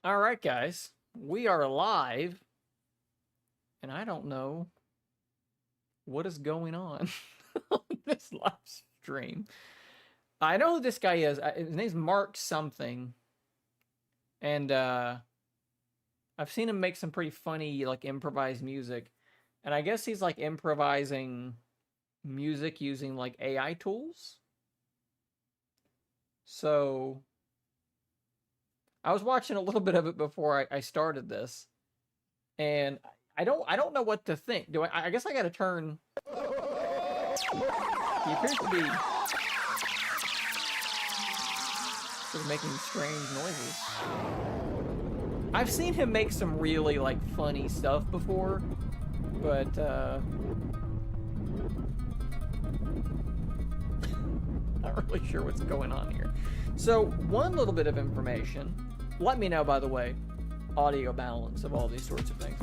All right, guys, we are live, and I don't know what is going on on this live stream. I know who this guy is. His name's Mark something, and I've seen him make some pretty funny, like, improvised music, and I guess he's like improvising music using like AI tools. So I was watching a little bit of it before I started this, and I don't know what to think. Do I guess I got to turn. He appears to be sort of making strange noises. I've seen him make some really like funny stuff before, but not really sure what's going on here. So one little bit of information. Let me know, by the way, audio balance of all these sorts of things.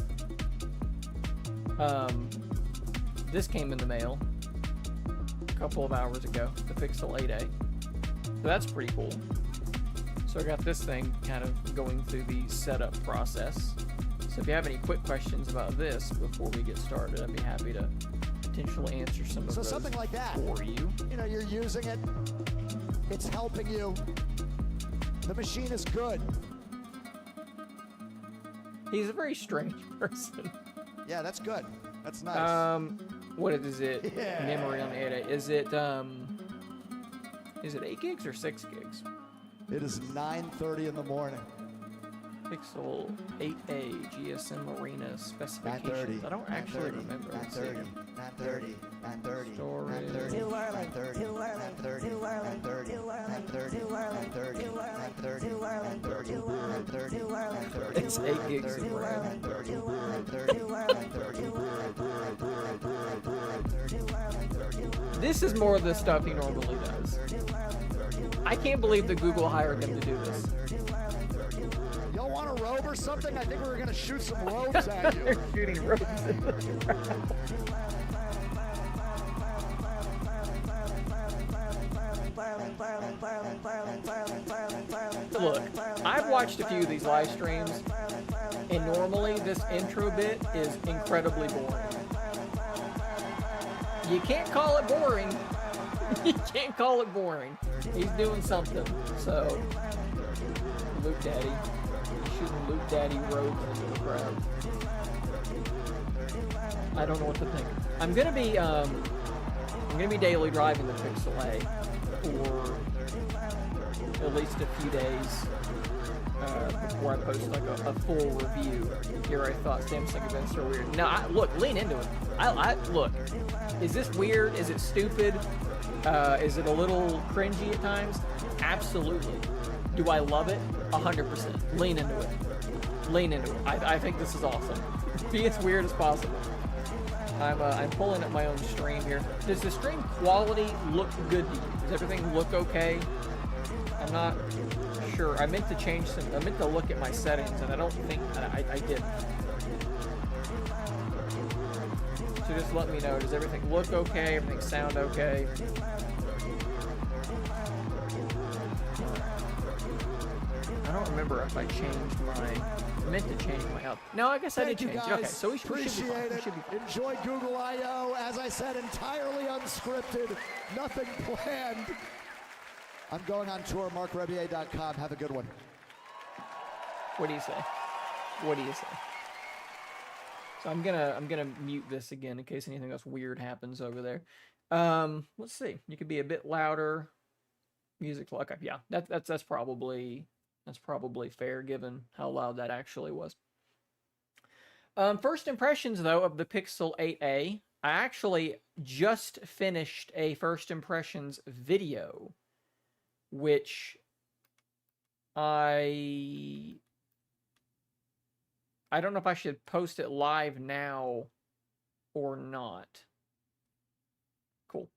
This came in the mail a couple of hours ago, the Pixel 8a. So that's pretty cool. So I got this thing kind of going through the setup process. So if you have any quick questions about this before we get started, I'd be happy to potentially answer some of those something like that for you. You know, you're using it, it's helping you. The machine is good. He's a very strange person. Yeah, that's good. That's nice. What is it? Yeah. Memory on the 8A. Is it 8 gigs or 6 gigs? It is 9:30 in the morning. Pixel 8A GSM Arena specifications. 9:30. I don't actually remember. 9:30. 9:30. 9:30. Storage. 9:30. Too early. 9:30. Too early. 9:30. Too early. 9:30. Too early. 9:30. Too early. 9:30. Too early. 9:30. Too early. 9:30. Too early. 9:30. Too early. 9:30. It's 8 gigs of Too RAM. early. 9:30. Too early. 9:30. Too early. 9:30. Too early. This is more of the stuff he normally does. I can't believe that Google hired him to do this. Y'all want a robe or something? I think we were going to shoot some robes at you. They're shooting ropes in the ground. Look, I've watched a few of these live streams, and normally this intro bit is incredibly boring. You can't call it boring. You can't call it boring. He's doing something. So, Luke Daddy. Shooting Luke Daddy robes into the crowd. I don't know what to think. I'm gonna be daily driving the Pixel A for at least a few days before I post like a full review. Here I thought Samsung events are weird. No, look, lean into it. Look. Is this weird? Is it stupid? Is it a little cringy at times? Absolutely. Do I love it? 100%. Lean into it. Lean into it. I think this is awesome. Be as weird as possible. I'm pulling up my own stream here. Does the stream quality look good to you? Does everything look okay? I'm not sure. I meant to change some. I meant to look at my settings, and I don't think I did. So just let me know. Does everything look okay? Everything sound okay? I don't remember if I changed I meant to change my up. No, I guess I did Thank you change it. guys. Okay, so we should be Appreciate fine. We it. should be fine. Enjoy Google I/O. As I said, entirely unscripted. Nothing planned. I'm going on tour. MarkRebier.com. Have a good one. What do you say? What do you say? So I'm gonna mute this again in case anything else weird happens over there. Let's see. You could be a bit louder. Music. Okay, yeah. That's probably fair given how loud that actually was. First impressions though of the Pixel 8a. I actually just finished a first impressions video, which I don't know if I should post it live now or not. Cool.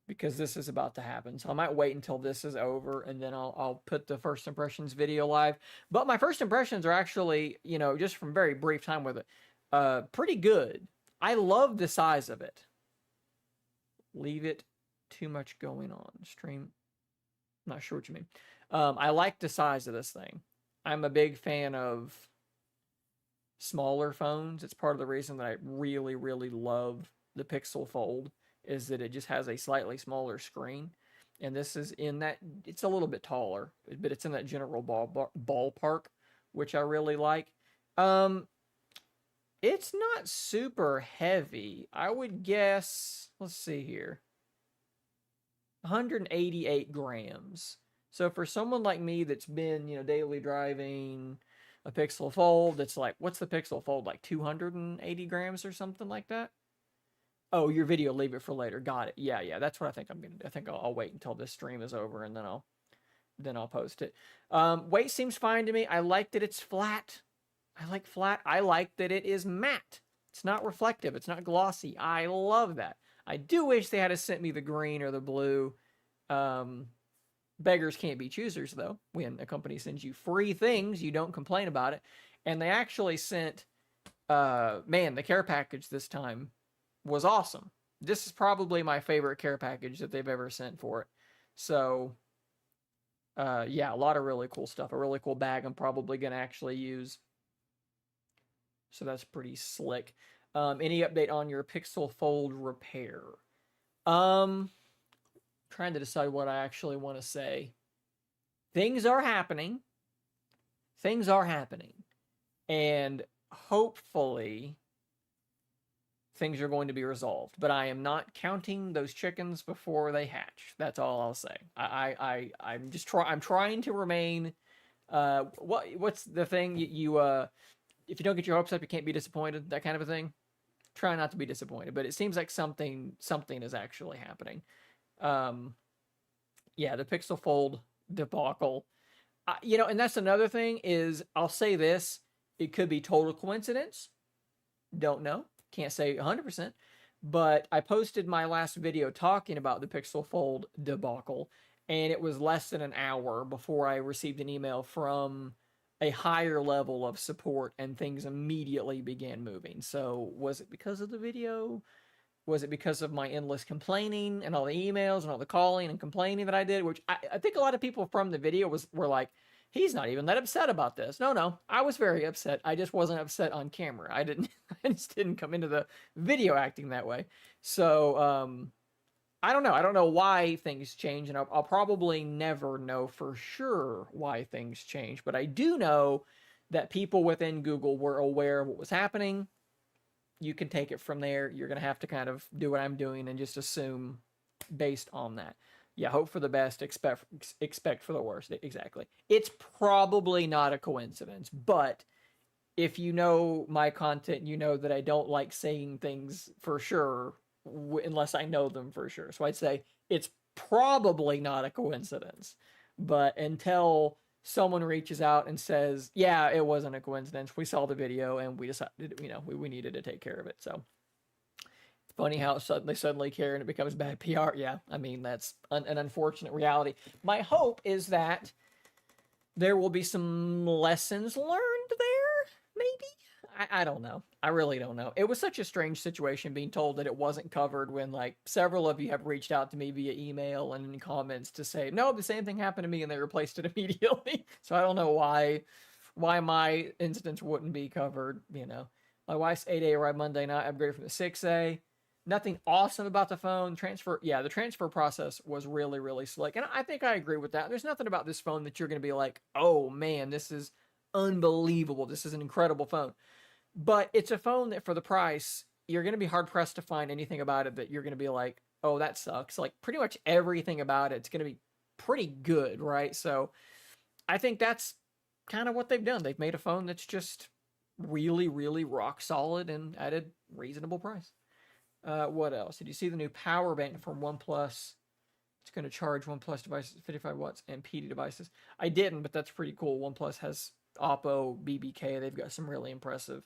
Because this is about to happen. So I might wait until this is over and then I'll put the first impressions video live. But my first impressions are actually, you know, just from very brief time with it, pretty good. I love the size of it. Leave it too much going on. Stream. Not sure what you mean. I like the size of this thing. I'm a big fan of smaller phones. It's part of the reason that I really, really love the Pixel Fold, is that it just has a slightly smaller screen. And this is in that, it's a little bit taller, but it's in that general ballpark, which I really like. It's not super heavy. I would guess, let's see here, 188 grams. So for someone like me that's been, daily driving a Pixel Fold, that's like, what's the Pixel Fold, like 280 grams or something like that? Oh, your video, leave it for later. Got it. Yeah, that's what I think I'm gonna do. I think I'll wait until this stream is over, and then I'll post it. Weight seems fine to me. I like that it's flat. I like flat. I like that it is matte. It's not reflective. It's not glossy. I love that. I do wish they had sent me the green or the blue. Beggars can't be choosers, though. When a company sends you free things, you don't complain about it. And they actually sent, the care package this time was awesome. This is probably my favorite care package that they've ever sent for it. So, a lot of really cool stuff. A really cool bag I'm probably going to actually use. So that's pretty slick. Any update on your Pixel Fold repair? Trying to decide what I actually want to say. Things are happening. And hopefully things are going to be resolved. But I am not counting those chickens before they hatch. That's all I'll say. I'm trying to remain. What's the thing if you don't get your hopes up, you can't be disappointed. That kind of a thing. Try not to be disappointed. But it seems like something is actually happening. The Pixel Fold debacle. And that's another thing is, I'll say this, it could be total coincidence. Don't know. Can't say 100%. But I posted my last video talking about the Pixel Fold debacle, and it was less than an hour before I received an email from a higher level of support, and things immediately began moving. So was it because of the video? Was it because of my endless complaining and all the emails and all the calling and complaining that I did? Which I think a lot of people from the video were like, he's not even that upset about this. No, I was very upset. I just wasn't upset on camera. I just didn't come into the video acting that way. So, I don't know. I don't know why things change, and I'll probably never know for sure why things change. But I do know that people within Google were aware of what was happening. You can take it from there. You're going to have to kind of do what I'm doing and just assume based on that. Yeah, hope for the best, expect for the worst. Exactly. It's probably not a coincidence, but if you know my content, you know that I don't like saying things for sure unless I know them for sure. So I'd say it's probably not a coincidence. But until someone reaches out and says, yeah, it wasn't a coincidence, we saw the video and we decided, we needed to take care of it. So it's funny how they suddenly care and it becomes bad PR. Yeah, I mean, that's an unfortunate reality. My hope is that there will be some lessons learned there, maybe? I don't know. I really don't know. It was such a strange situation being told that it wasn't covered when, like, several of you have reached out to me via email and in comments to say, no, the same thing happened to me, and they replaced it immediately. So I don't know why my instance wouldn't be covered, My wife's 8A arrived Monday night, upgraded from the 6A. Nothing awesome about the phone. The transfer process was really, really slick. And I think I agree with that. There's nothing about this phone that you're going to be like, oh, man, this is unbelievable. This is an incredible phone. But it's a phone that for the price, you're going to be hard-pressed to find anything about it that you're going to be like, oh, that sucks. Like, pretty much everything about it's going to be pretty good, right? So I think that's kind of what they've done. They've made a phone that's just really, really rock solid and at a reasonable price. What else? Did you see the new power bank from OnePlus? It's going to charge OnePlus devices 55 watts and PD devices. I didn't, but that's pretty cool. OnePlus has Oppo, BBK. They've got some really impressive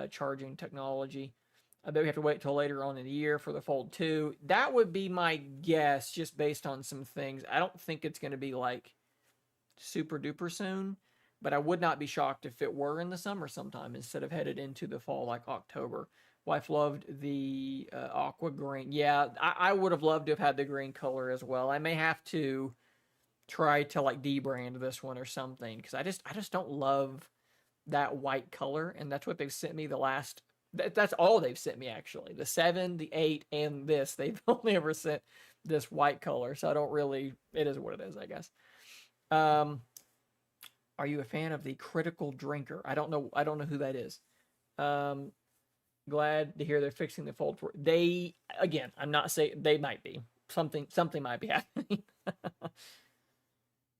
charging technology. I bet we have to wait till later on in the year for the Fold 2. That would be my guess, just based on some things. I don't think it's going to be like super duper soon, but I would not be shocked if it were in the summer sometime instead of headed into the fall like October. Wife loved the aqua green. Yeah, I would have loved to have had the green color as well. I may have to try to like debrand this one or something, because I just don't love that white color, and that's what they've sent me the last. That's all they've sent me actually. The 7, the 8, and this. They've only ever sent this white color, so I don't really. It is what it is, I guess. Are you a fan of the Critical Drinker? I don't know who that is. Glad to hear they're fixing the fold. They, again, I'm not saying they might be. Something might be happening.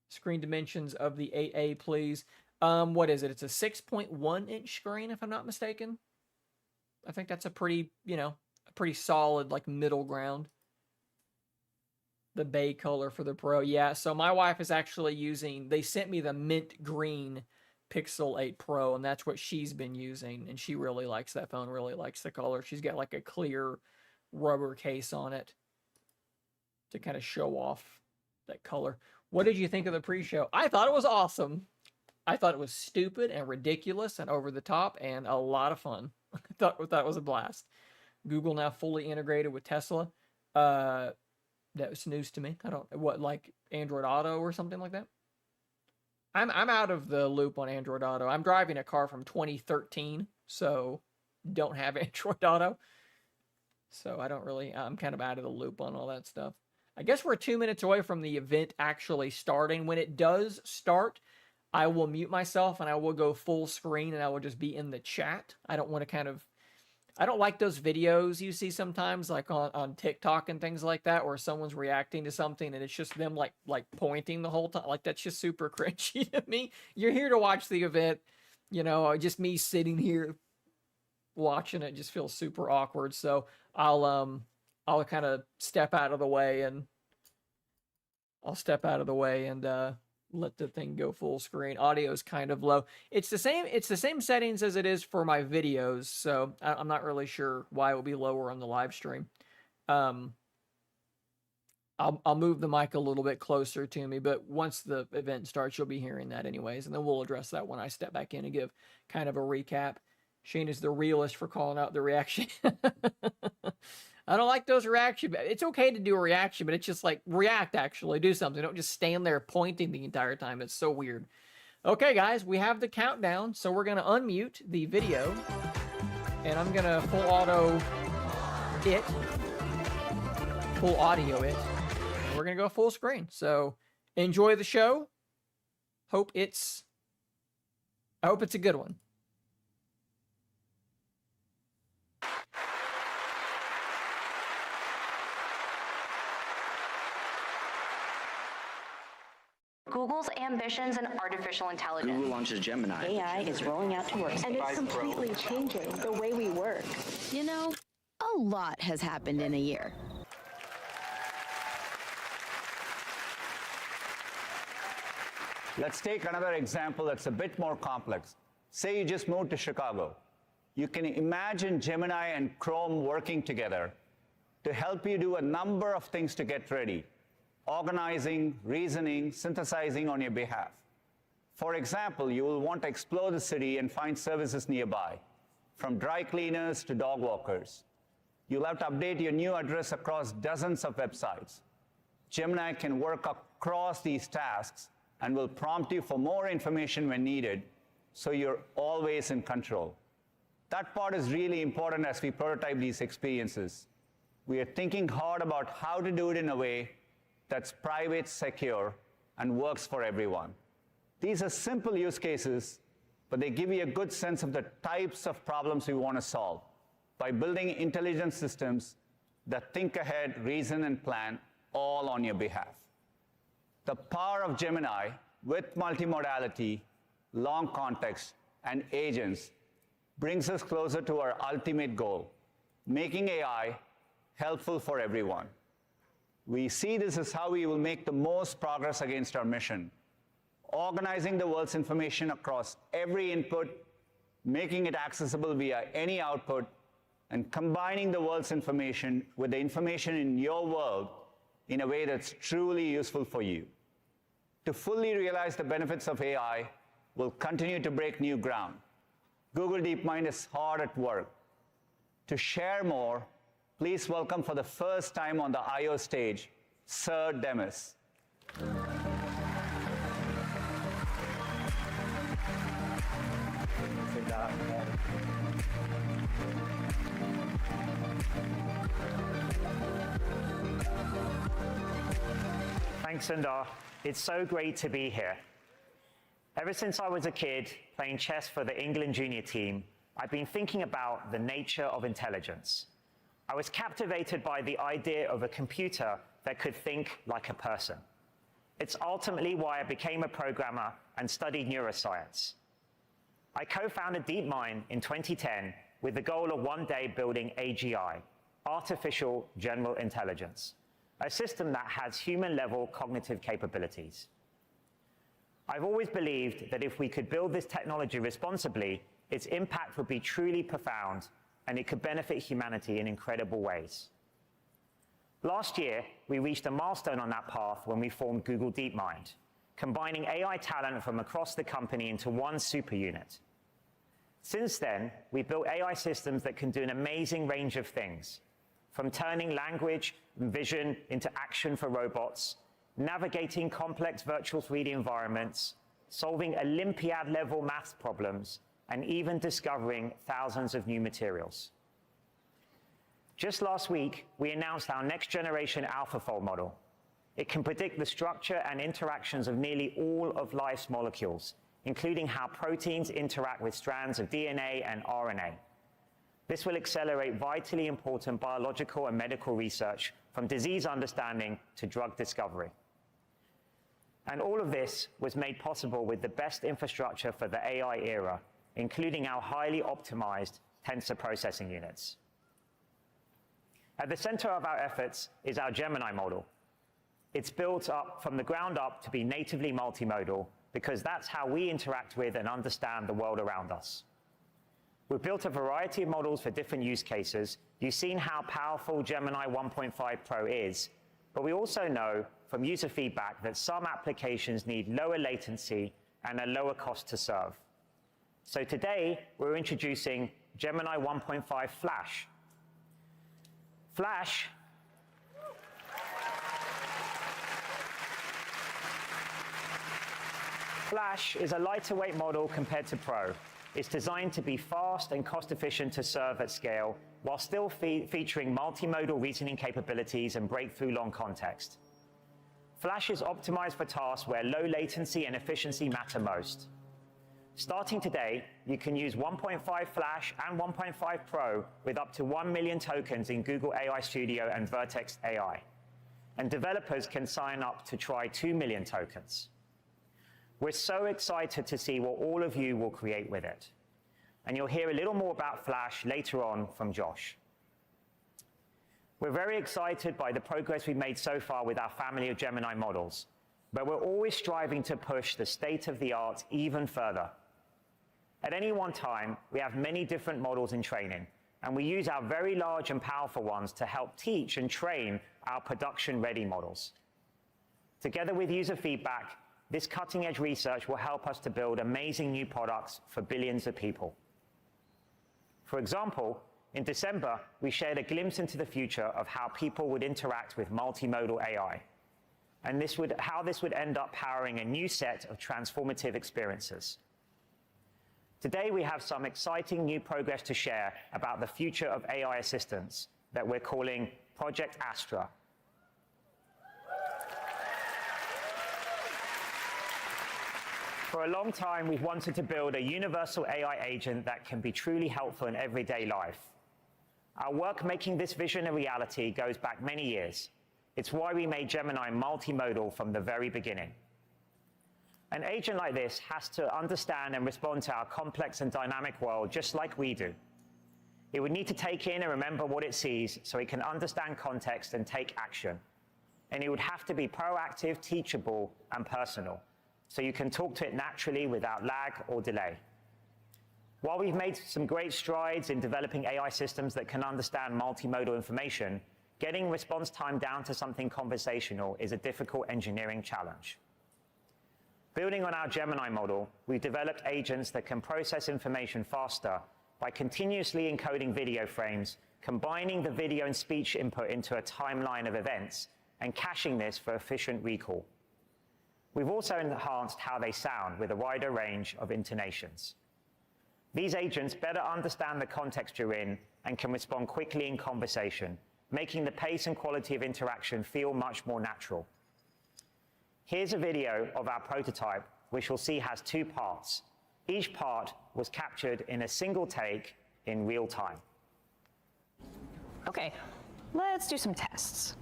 Screen dimensions of the 8A, please. What is it? It's a 6.1 inch screen, if I'm not mistaken. I think that's a pretty, a pretty solid, like, middle ground. The bay color for the Pro. Yeah, so my wife is actually using, they sent me the mint green Pixel 8 Pro, and that's what she's been using, and she really likes that phone, really likes the color. She's got like a clear rubber case on it to kind of show off that color. What did you think of the pre-show? I thought it was awesome. I thought it was stupid and ridiculous and over the top and a lot of fun. I thought it was a blast. Google now fully integrated with Tesla. That was news to me. I don't, what, like Android Auto or something like that? I'm out of the loop on Android Auto. I'm driving a car from 2013, so don't have Android Auto. So I don't really, I'm kind of out of the loop on all that stuff. I guess we're 2 minutes away from the event actually starting. When it does start, I will mute myself and I will go full screen and I will just be in the chat. I don't want to I don't like those videos you see sometimes, like on TikTok and things like that, where someone's reacting to something and it's just them like pointing the whole time. Like, that's just super cringy to me. You're here to watch the event, just me sitting here watching it just feels super awkward. So I'll kind of step out of the way and let the thing go full screen. Audio is kind of low. It's the same settings as it is for my videos, so I'm not really sure why it will be lower on the live stream. I'll move the mic a little bit closer to me, but once the event starts, you'll be hearing that anyways, and then we'll address that when I step back in and give kind of a recap. Shane is the realist for calling out the reaction. I don't like those reactions. It's okay to do a reaction, but it's just like, react, actually. Do something. Don't just stand there pointing the entire time. It's so weird. Okay, guys, we have the countdown, so we're going to unmute the video, and I'm going to full audio it, and we're going to go full screen. So enjoy the show. I hope it's a good one. Google's ambitions in artificial intelligence. Google launches Gemini. AI is rolling out to Workspace. And it's completely changing the way we work. A lot has happened in a year. Let's take another example that's a bit more complex. Say you just moved to Chicago. You can imagine Gemini and Chrome working together to help you do a number of things to get ready. Organizing, reasoning, synthesizing on your behalf. For example, you will want to explore the city and find services nearby, from dry cleaners to dog walkers. You'll have to update your new address across dozens of websites. Gemini can work across these tasks and will prompt you for more information when needed, so you're always in control. That part is really important as we prototype these experiences. We are thinking hard about how to do it in a way that's private, secure, and works for everyone. These are simple use cases, but they give you a good sense of the types of problems we want to solve by building intelligent systems that think ahead, reason, and plan all on your behalf. The power of Gemini with multimodality, long context, and agents brings us closer to our ultimate goal, making AI helpful for everyone. We see this as how we will make the most progress against our mission, organizing the world's information across every input, making it accessible via any output, and combining the world's information with the information in your world in a way that's truly useful for you. To fully realize the benefits of AI, we'll continue to break new ground. Google DeepMind is hard at work. To share more, please welcome for the first time on the I/O stage, Sir Demis. Thanks, Sundar. It's so great to be here. Ever since I was a kid playing chess for the England junior team, I've been thinking about the nature of intelligence. I was captivated by the idea of a computer that could think like a person. It's ultimately why I became a programmer and studied neuroscience. I co-founded DeepMind in 2010 with the goal of one day building AGI, Artificial General Intelligence, a system that has human-level cognitive capabilities. I've always believed that if we could build this technology responsibly, its impact would be truly profound and it could benefit humanity in incredible ways. Last year, we reached a milestone on that path when we formed Google DeepMind, combining AI talent from across the company into one super unit. Since then, we've built AI systems that can do an amazing range of things, from turning language and vision into action for robots, navigating complex virtual 3D environments, solving Olympiad-level maths problems, and even discovering thousands of new materials. Just last week, we announced our next-generation AlphaFold model. It can predict the structure and interactions of nearly all of life's molecules, including how proteins interact with strands of DNA and RNA. This will accelerate vitally important biological and medical research, from disease understanding to drug discovery. And all of this was made possible with the best infrastructure for the AI era, including our highly optimized tensor processing units. At the center of our efforts is our Gemini model. It's built up from the ground up to be natively multimodal, because that's how we interact with and understand the world around us. We've built a variety of models for different use cases. You've seen how powerful Gemini 1.5 Pro is, but we also know from user feedback that some applications need lower latency and a lower cost to serve. So today, we're introducing Gemini 1.5 Flash. Flash is a lighter weight model compared to Pro. It's designed to be fast and cost-efficient to serve at scale, while still featuring multimodal reasoning capabilities and breakthrough long context. Flash is optimized for tasks where low latency and efficiency matter most. Starting today, you can use 1.5 Flash and 1.5 Pro with up to 1 million tokens in Google AI Studio and Vertex AI. And developers can sign up to try 2 million tokens. We're so excited to see what all of you will create with it. And you'll hear a little more about Flash later on from Josh. We're very excited by the progress we've made so far with our family of Gemini models, but we're always striving to push the state of the art even further. At any one time, we have many different models in training, and we use our very large and powerful ones to help teach and train our production-ready models. Together with user feedback, this cutting-edge research will help us to build amazing new products for billions of people. For example, in December, we shared a glimpse into the future of how people would interact with multimodal AI, and how this would end up powering a new set of transformative experiences. Today, we have some exciting new progress to share about the future of AI assistants that we're calling Project Astra. For a long time, we've wanted to build a universal AI agent that can be truly helpful in everyday life. Our work making this vision a reality goes back many years. It's why we made Gemini multimodal from the very beginning. An agent like this has to understand and respond to our complex and dynamic world just like we do. It would need to take in and remember what it sees so it can understand context and take action. And it would have to be proactive, teachable, and personal, so you can talk to it naturally without lag or delay. While we've made some great strides in developing AI systems that can understand multimodal information, getting response time down to something conversational is a difficult engineering challenge. Building on our Gemini model, we've developed agents that can process information faster by continuously encoding video frames, combining the video and speech input into a timeline of events, and caching this for efficient recall. We've also enhanced how they sound with a wider range of intonations. These agents better understand the context you're in and can respond quickly in conversation, making the pace and quality of interaction feel much more natural. Here's a video of our prototype, which you'll see has 2 parts. Each part was captured in a single take in real time. Okay, let's do some tests.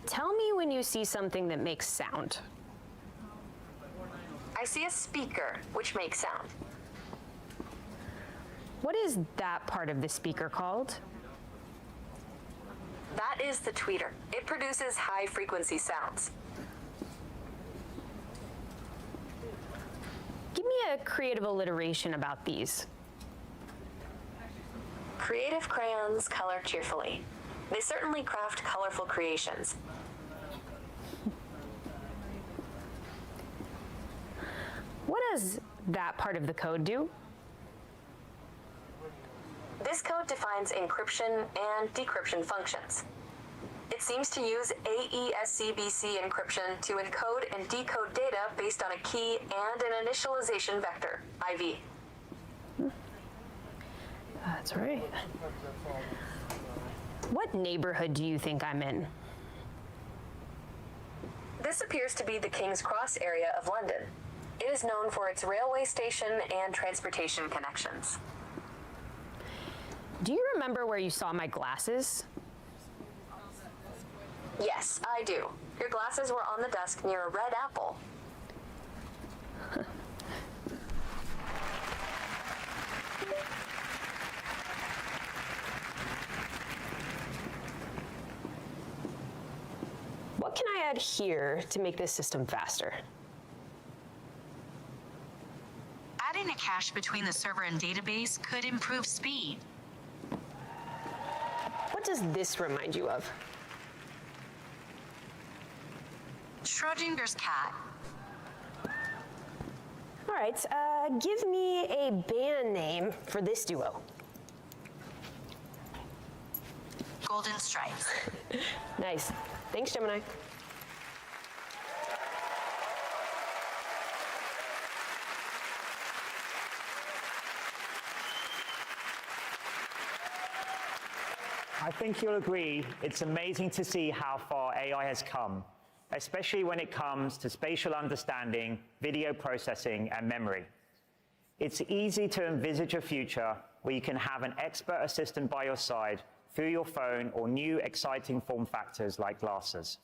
Tell me when you see something that makes sound. I see a speaker, which makes sound. What is that part of the speaker called? That is the tweeter. It produces high-frequency sounds. Give me a creative alliteration about these. Creative crayons color cheerfully. They certainly craft colorful creations. What does that part of the code do? This code defines encryption and decryption functions. It seems to use AESCBC encryption to encode and decode data based on a key and an initialization vector, IV. That's right. What neighborhood do you think I'm in? This appears to be the King's Cross area of London. It is known for its railway station and transportation connections. Do you remember where you saw my glasses? Yes, I do. Your glasses were on the desk near a red apple. What can I add here to make this system faster? Adding a cache between the server and database could improve speed. What does this remind you of? Schrodinger's cat. All right, give me a band name for this duo. Golden Stripes. Nice. Thanks, Gemini. I think you'll agree it's amazing to see how far AI has come, especially when it comes to spatial understanding, video processing, and memory. It's easy to envisage a future where you can have an expert assistant by your side through your phone or new exciting form factors like glasses.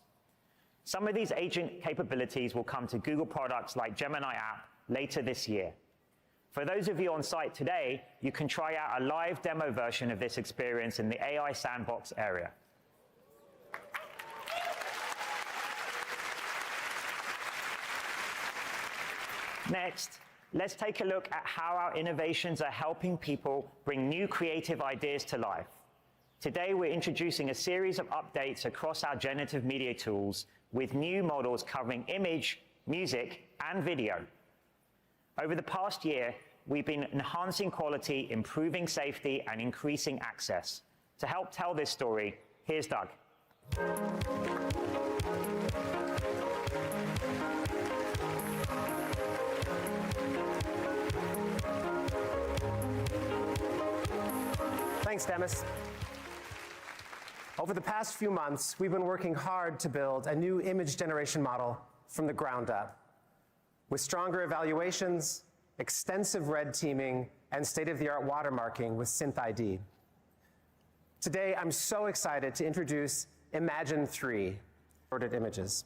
Some of these agent capabilities will come to Google products like Gemini app later this year. For those of you on site today, you can try out a live demo version of this experience in the AI sandbox area. Next, let's take a look at how our innovations are helping people bring new creative ideas to life. Today, we're introducing a series of updates across our generative media tools with new models covering image, music, and video. Over the past year, we've been enhancing quality, improving safety, and increasing access. To help tell this story, here's Doug. Thanks, Demis. Over the past few months, we've been working hard to build a new image generation model from the ground up, with stronger evaluations, extensive red teaming, and state-of-the-art watermarking with SynthID. Today, I'm so excited to introduce Imagine 3, ordered images.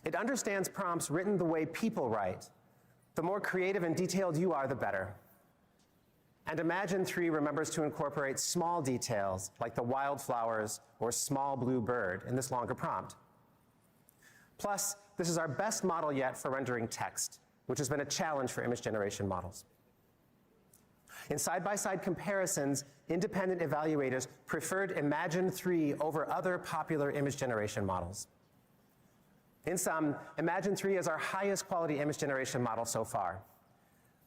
It understands prompts written the way people write. The more creative and detailed you are, the better. And Imagine 3 remembers to incorporate small details like the wildflowers or small blue bird in this longer prompt. Plus, this is our best model yet for rendering text, which has been a challenge for image generation models. In side-by-side comparisons, independent evaluators preferred Imagine 3 over other popular image generation models. In sum, Imagine 3 is our highest quality image generation model so far.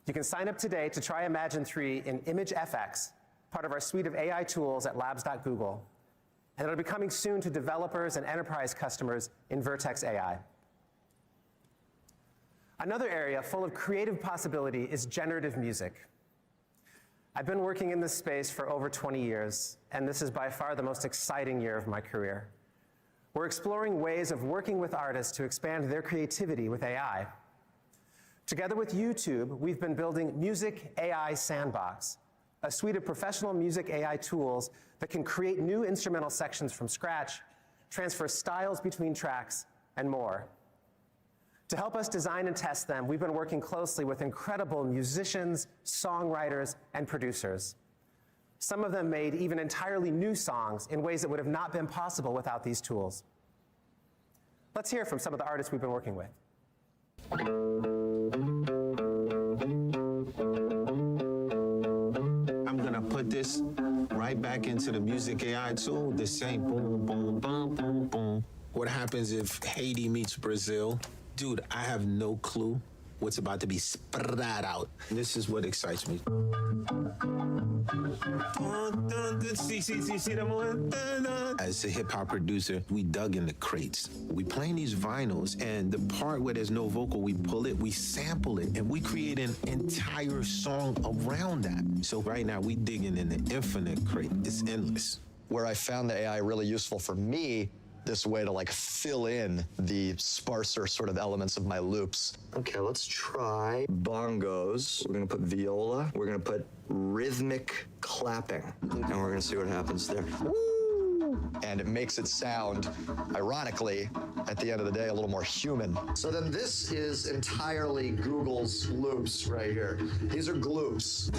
You can sign up today to try Imagine 3 in ImageFX, part of our suite of AI tools at labs.google. And it'll be coming soon to developers and enterprise customers in Vertex AI. Another area full of creative possibility is generative music. I've been working in this space for over 20 years, and this is by far the most exciting year of my career. We're exploring ways of working with artists to expand their creativity with AI. Together with YouTube, we've been building Music AI Sandbox, a suite of professional music AI tools that can create new instrumental sections from scratch, transfer styles between tracks, and more. To help us design and test them, we've been working closely with incredible musicians, songwriters, and producers. Some of them made even entirely new songs in ways that would have not been possible without these tools. Let's hear from some of the artists we've been working with. I'm gonna put this right back into the Music AI tool, the same boom, boom, boom, boom, boom. What happens if Haiti meets Brazil? Dude, I have no clue what's about to be spread out. This is what excites me. As a hip-hop producer, we dug in the crates. We playing these vinyls, and the part where there's no vocal, we pull it, we sample it, and we create an entire song around that. So right now, we digging in the infinite crate. It's endless. Where I found the AI really useful for me, this way to like fill in the sparser sort of elements of my loops. Okay, let's try bongos. We're gonna put viola. We're gonna put rhythmic clapping. And we're gonna see what happens there. Woo! And it makes it sound, ironically, at the end of the day, a little more human. So then this is entirely Google's loops right here. These are gloops.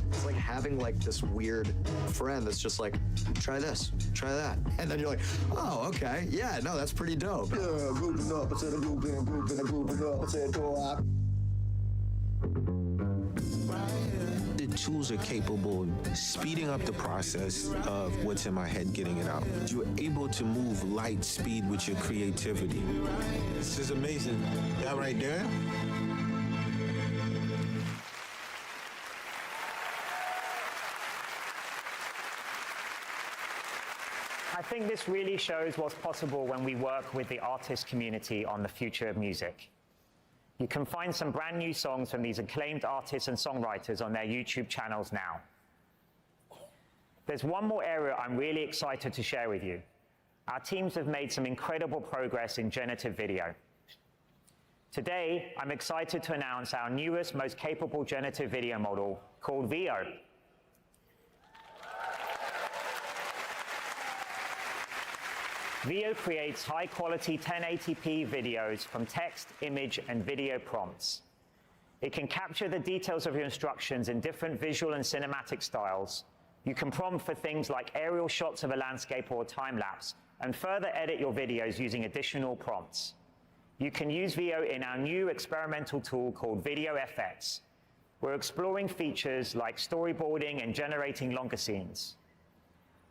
It's like having like this weird friend that's just like, try this, try that. And then you're like, oh, okay. Yeah, no, that's pretty dope. Yeah, grouping up instead of grouping up instead of The tools are capable of speeding up the process of what's in my head, getting it out. You're able to move light speed with your creativity. This is amazing. That right there? I think this really shows what's possible when we work with the artist community on the future of music. You can find some brand new songs from these acclaimed artists and songwriters on their YouTube channels now. There's one more area I'm really excited to share with you. Our teams have made some incredible progress in generative video. Today, I'm excited to announce our newest, most capable generative video model called VO. VO creates high-quality 1080p videos from text, image, and video prompts. It can capture the details of your instructions in different visual and cinematic styles. You can prompt for things like aerial shots of a landscape or a time-lapse, and further edit your videos using additional prompts. You can use VO in our new experimental tool called Video FX. We're exploring features like storyboarding and generating longer scenes.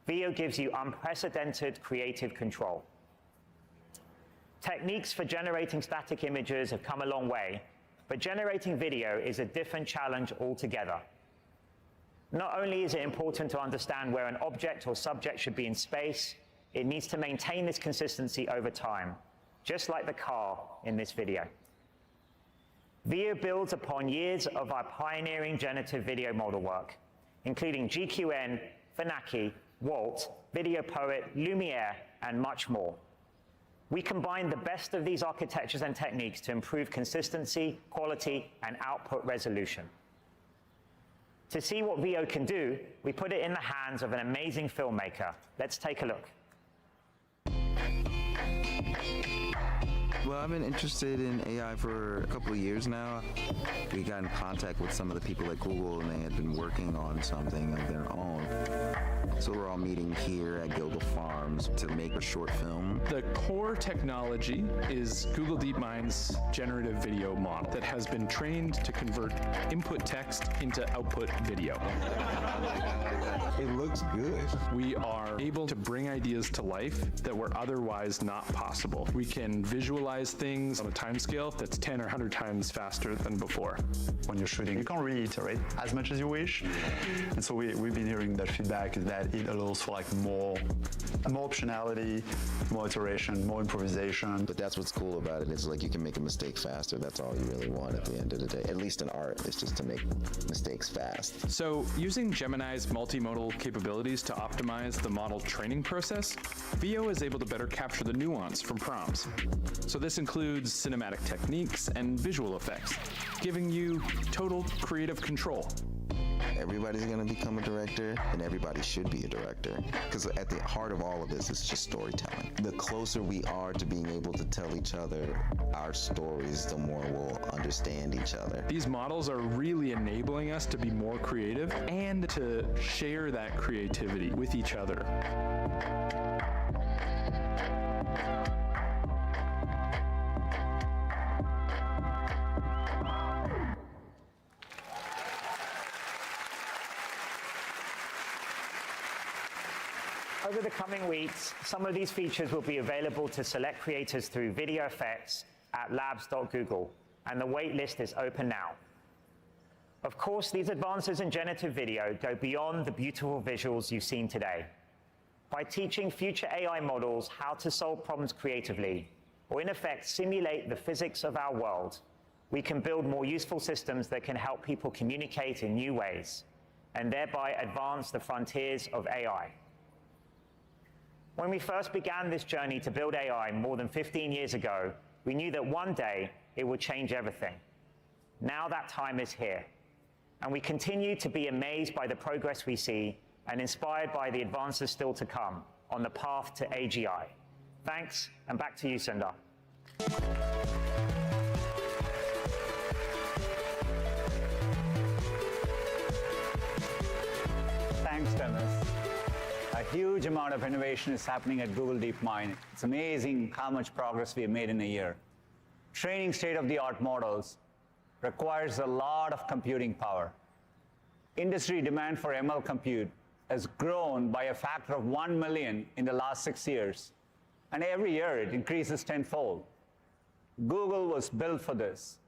VO gives you unprecedented creative control. Techniques for generating static images have come a long way, but generating video is a different challenge altogether. Not only is it important to understand where an object or subject should be in space, it needs to maintain this consistency over time, just like the car in this video. VO builds upon years of our pioneering generative video model work, including GQN, Phenaki, Walt, Video Poet, Lumiere, and much more. We combine the best of these architectures and techniques to improve consistency, quality, and output resolution. To see what VO can do, we put it in the hands of an amazing filmmaker. Let's take a look. Well, I've been interested in AI for a couple of years now. We got in contact with some of the people at Google, and they had been working on something of their own. So we're all meeting here at Gilgal Farms to make a short film. The core technology is Google DeepMind's generative video model that has been trained to convert input text into output video. It looks good. We are able to bring ideas to life that were otherwise not possible. We can visualize things on a timescale that's 10 or 100 times faster than before. When you're shooting, you can't really iterate as much as you wish. And so we've been hearing that feedback is that it allows for like more optionality, more iteration, more improvisation. But that's what's cool about it. It's like you can make a mistake faster. That's all you really want at the end of the day. At least in art, it's just to make mistakes fast. So using Gemini's multimodal capabilities to optimize the model training process, VO is able to better capture the nuance from prompts. So this includes cinematic techniques and visual effects, giving you total creative control. Everybody's going to become a director, and everybody should be a director. Because at the heart of all of this is just storytelling. The closer we are to being able to tell each other our stories, the more we'll understand each other. These models are really enabling us to be more creative and to share that creativity with each other. Over the coming weeks, some of these features will be available to select creators through video effects at labs.google, and the wait list is open now. Of course, these advances in generative video go beyond the beautiful visuals you've seen today. By teaching future AI models how to solve problems creatively, or in effect simulate the physics of our world, we can build more useful systems that can help people communicate in new ways, and thereby advance the frontiers of AI. When we first began this journey to build AI more than 15 years ago, we knew that one day it would change everything. Now that time is here, and we continue to be amazed by the progress we see and inspired by the advances still to come on the path to AGI. Thanks, and back to you, Sundar. Thanks, Dennis. A huge amount of innovation is happening at Google DeepMind. It's amazing how much progress we have made in a year. Training state-of-the-art models requires a lot of computing power. Industry demand for ML compute has grown by a factor of 1 million in the last 6 years, and every year it increases tenfold. Google was built for this.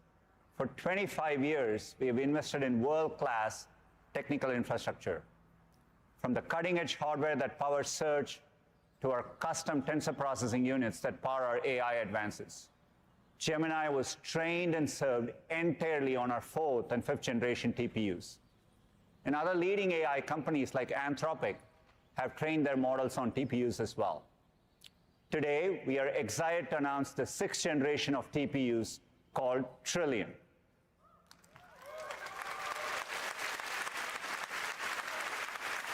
For 25 years, we have invested in world-class technical infrastructure. From the cutting-edge hardware that powers search to our custom tensor processing units that power our AI advances. Gemini was trained and served entirely on our 4th and 5th generation TPUs. And other leading AI companies like Anthropic have trained their models on TPUs as well. Today, we are excited to announce the 6th generation of TPUs called Trillium.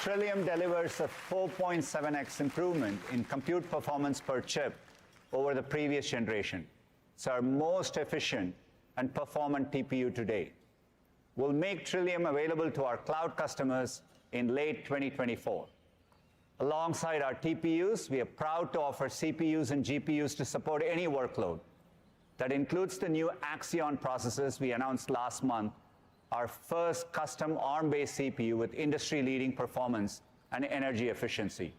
Trillium delivers a 4.7x improvement in compute performance per chip over the previous generation. It's our most efficient and performant TPU to date. We'll make Trillium available to our cloud customers in late 2024. Alongside our TPUs, we are proud to offer CPUs and GPUs to support any workload. That includes the new Axion processors we announced last month, our first custom ARM-based CPU with industry-leading performance and energy efficiency.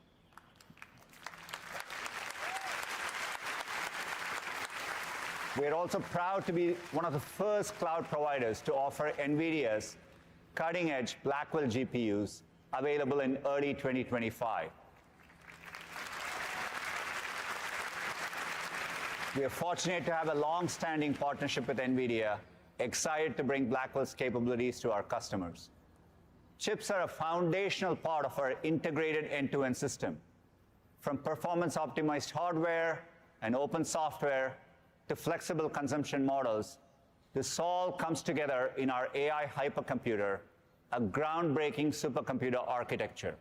We are also proud to be one of the first cloud providers to offer NVIDIA's cutting-edge Blackwell GPUs available in early 2025. We are fortunate to have a long-standing partnership with NVIDIA, excited to bring Blackwell's capabilities to our customers. Chips are a foundational part of our integrated end-to-end system. From performance-optimized hardware and open software to flexible consumption models, this all comes together in our AI hypercomputer, a groundbreaking supercomputer architecture.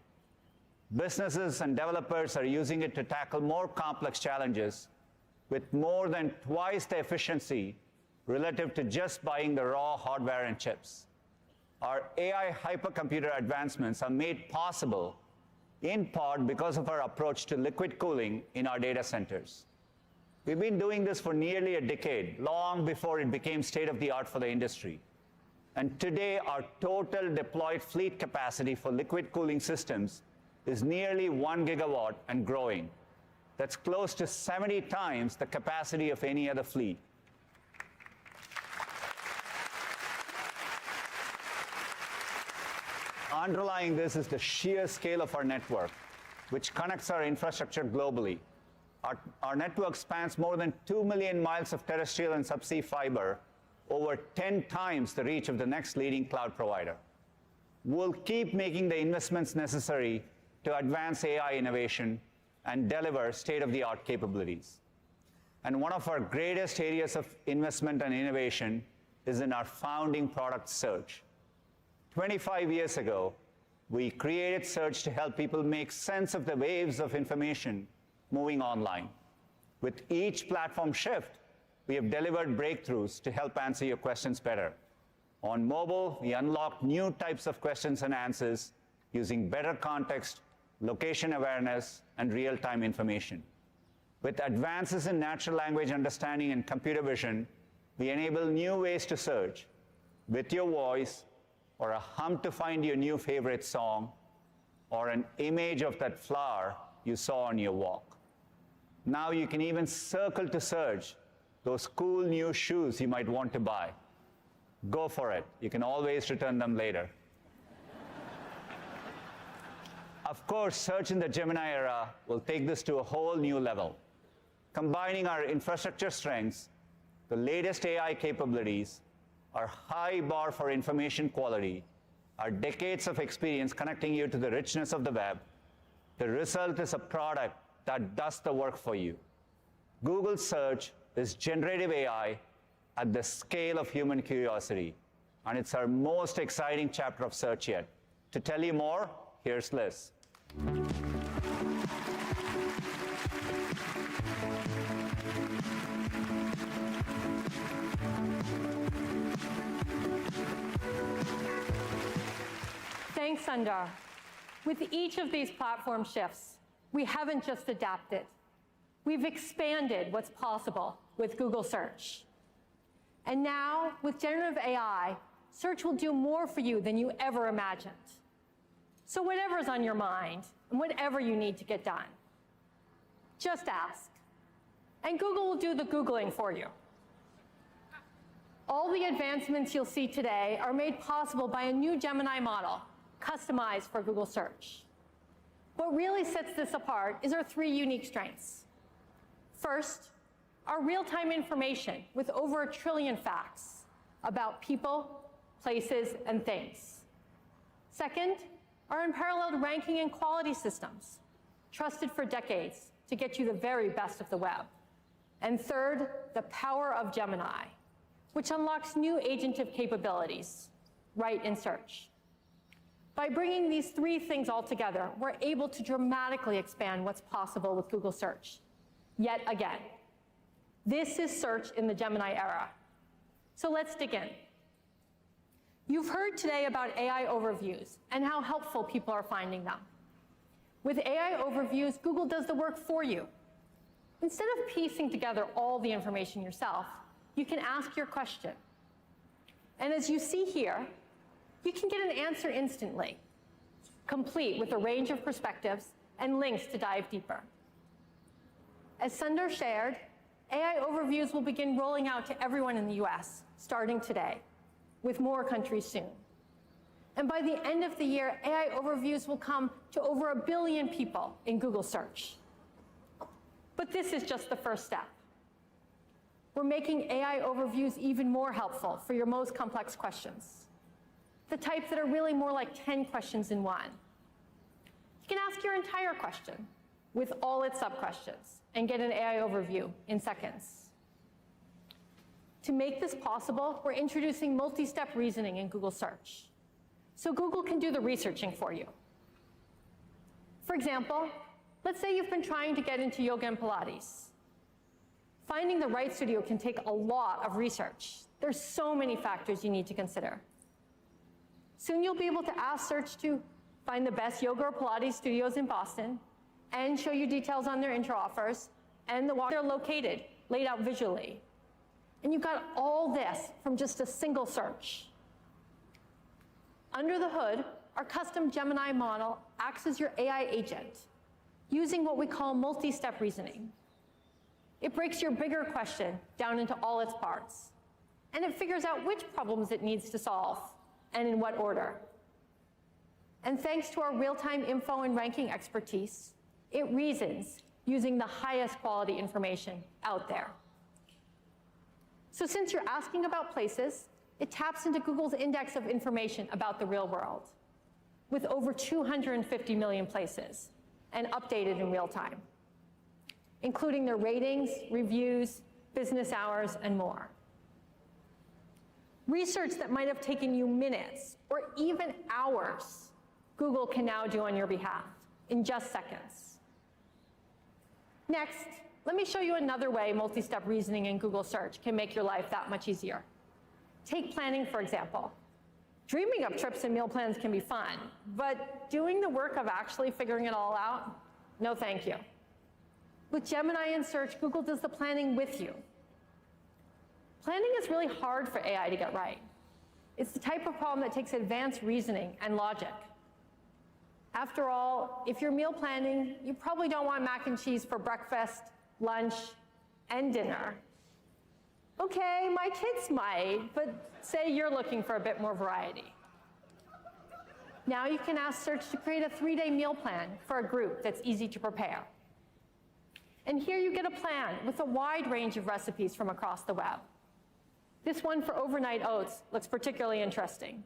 Businesses and developers are using it to tackle more complex challenges with more than twice the efficiency relative to just buying the raw hardware and chips. Our AI hypercomputer advancements are made possible in part because of our approach to liquid cooling in our data centers. We've been doing this for nearly a decade, long before it became state-of-the-art for the industry. And today, our total deployed fleet capacity for liquid cooling systems is nearly 1 gigawatt and growing. That's close to 70 times the capacity of any other fleet. underlying this is the sheer scale of our network, which connects our infrastructure globally. Our network spans more than 2 million miles of terrestrial and subsea fiber, over 10 times the reach of the next leading cloud provider. We'll keep making the investments necessary to advance AI innovation and deliver state-of-the-art capabilities. And one of our greatest areas of investment and innovation is in our founding product, Search. 25 years ago, we created Search to help people make sense of the waves of information moving online. With each platform shift, we have delivered breakthroughs to help answer your questions better. On mobile, we unlocked new types of questions and answers using better context, location awareness, and real-time information. With advances in natural language understanding and computer vision, we enable new ways to search with your voice, or a hum to find your new favorite song, or an image of that flower you saw on your walk. Now you can even circle to search those cool new shoes you might want to buy. Go for it. You can always return them later. Of course, search in the Gemini era will take this to a whole new level. Combining our infrastructure strengths, the latest AI capabilities, our high bar for information quality, our decades of experience connecting you to the richness of the web, the result is a product that does the work for you. Google Search is generative AI at the scale of human curiosity, and it's our most exciting chapter of Search yet. To tell you more, here's Liz. Thanks, Sundar. With each of these platform shifts, we haven't just adapted. We've expanded what's possible with Google Search. And now, with generative AI, Search will do more for you than you ever imagined. So whatever's on your mind, and whatever you need to get done, just ask. And Google will do the Googling for you. All the advancements you'll see today are made possible by a new Gemini model, customized for Google Search. What really sets this apart is our 3 unique strengths. First, our real-time information with over 1 trillion facts about people, places, and things. Second, our unparalleled ranking and quality systems, trusted for decades to get you the very best of the web. And third, the power of Gemini, which unlocks new agentive capabilities right in Search. By bringing these 3 things all together, we're able to dramatically expand what's possible with Google Search. Yet again, this is Search in the Gemini era. So let's dig in. You've heard today about AI overviews and how helpful people are finding them. With AI overviews, Google does the work for you. Instead of piecing together all the information yourself, you can ask your question. And as you see here, you can get an answer instantly, complete with a range of perspectives and links to dive deeper. As Sundar shared, AI overviews will begin rolling out to everyone in the US, starting today, with more countries soon. And by the end of the year, AI overviews will come to over 1 billion people in Google Search. But this is just the first step. We're making AI overviews even more helpful for your most complex questions, the type that are really more like 10 questions in one. You can ask your entire question with all its sub-questions and get an AI overview in seconds. To make this possible, we're introducing multi-step reasoning in Google Search, so Google can do the researching for you. For example, let's say you've been trying to get into yoga and Pilates. Finding the right studio can take a lot of research. There's so many factors you need to consider. Soon you'll be able to ask Search to find the best yoga or Pilates studios in Boston and show you details on their inter-offers and where they're located, laid out visually. And you got all this from just a single search. Under the hood, our custom Gemini model acts as your AI agent, using what we call multi-step reasoning. It breaks your bigger question down into all its parts, and it figures out which problems it needs to solve and in what order. And thanks to our real-time info and ranking expertise, it reasons using the highest quality information out there. So since you're asking about places, it taps into Google's index of information about the real world, with over 250 million places and updated in real time, including their ratings, reviews, business hours, and more. Research that might have taken you minutes or even hours, Google can now do on your behalf in just seconds. Next, let me show you another way multi-step reasoning in Google Search can make your life that much easier. Take planning, for example. Dreaming up trips and meal plans can be fun, but doing the work of actually figuring it all out, no thank you. With Gemini and Search, Google does the planning with you. Planning is really hard for AI to get right. It's the type of problem that takes advanced reasoning and logic. After all, if you're meal planning, you probably don't want mac and cheese for breakfast, lunch, and dinner. Okay, my kids might, but say you're looking for a bit more variety. Now you can ask Search to create a 3-day meal plan for a group that's easy to prepare. And here you get a plan with a wide range of recipes from across the web. This one for overnight oats looks particularly interesting.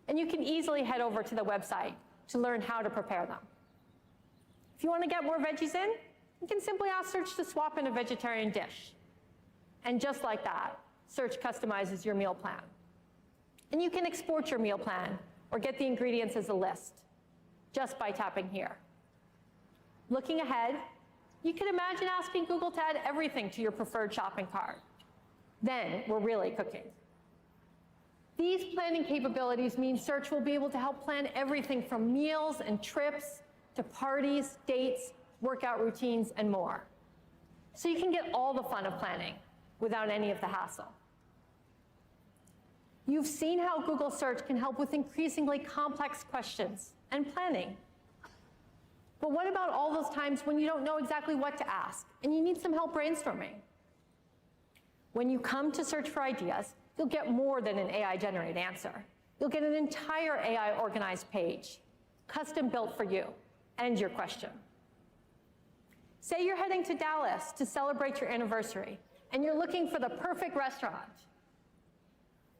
And you can easily head over to the website to learn how to prepare them. If you want to get more veggies in, you can simply ask Search to swap in a vegetarian dish. And just like that, Search customizes your meal plan. And you can export your meal plan or get the ingredients as a list just by tapping here. Looking ahead, you can imagine asking Google to add everything to your preferred shopping cart. Then we're really cooking. These planning capabilities mean Search will be able to help plan everything from meals and trips to parties, dates, workout routines, and more. So you can get all the fun of planning without any of the hassle. You've seen how Google Search can help with increasingly complex questions and planning. But what about all those times when you don't know exactly what to ask and you need some help brainstorming? When you come to Search for ideas, you'll get more than an AI-generated answer. You'll get an entire AI-organized page, custom built for you and your question. Say you're heading to Dallas to celebrate your anniversary, and you're looking for the perfect restaurant.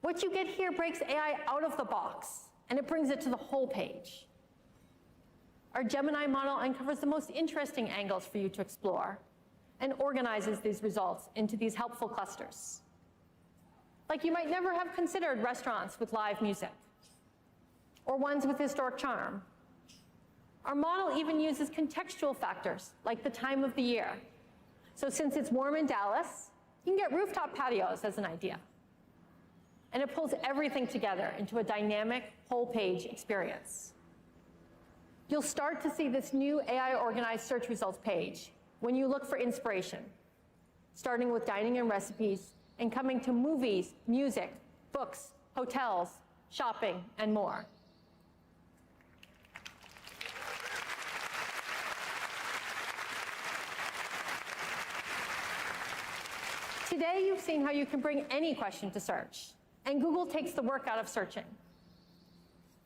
What you get here breaks AI out of the box, and it brings it to the whole page. Our Gemini model uncovers the most interesting angles for you to explore and organizes these results into these helpful clusters. Like you might never have considered restaurants with live music, or ones with historic charm. Our model even uses contextual factors, like the time of the year. So since it's warm in Dallas, you can get rooftop patios as an idea. And it pulls everything together into a dynamic, whole-page experience. You'll start to see this new AI-organized search results page when you look for inspiration, starting with dining and recipes, and coming to movies, music, books, hotels, shopping, and more. Today, you've seen how you can bring any question to search, and Google takes the work out of searching.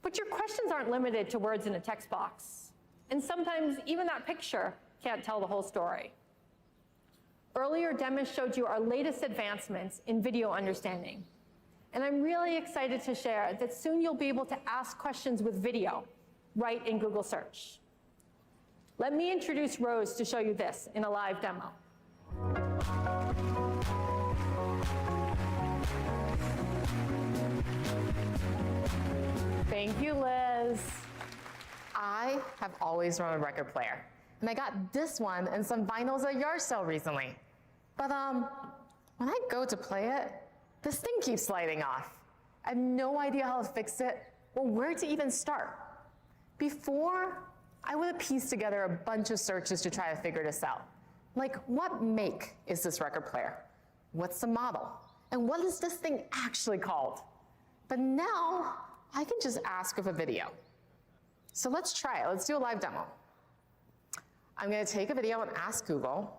But your questions aren't limited to words in a text box, and sometimes even that picture can't tell the whole story. Earlier, Demis showed you our latest advancements in video understanding, and I'm really excited to share that soon you'll be able to ask questions with video right in Google Search. Let me introduce Rose to show you this in a live demo. Thank you, Liz. I have always run a record player, and I got this one and some vinyls at a yard sale recently. But when I go to play it, this thing keeps sliding off. I have no idea how to fix it or where to even start. Before, I would have pieced together a bunch of searches to try to figure this out. Like, what make is this record player? What's the model? And what is this thing actually called? But now, I can just ask with a video. So let's try it. Let's do a live demo. I'm going to take a video and ask Google,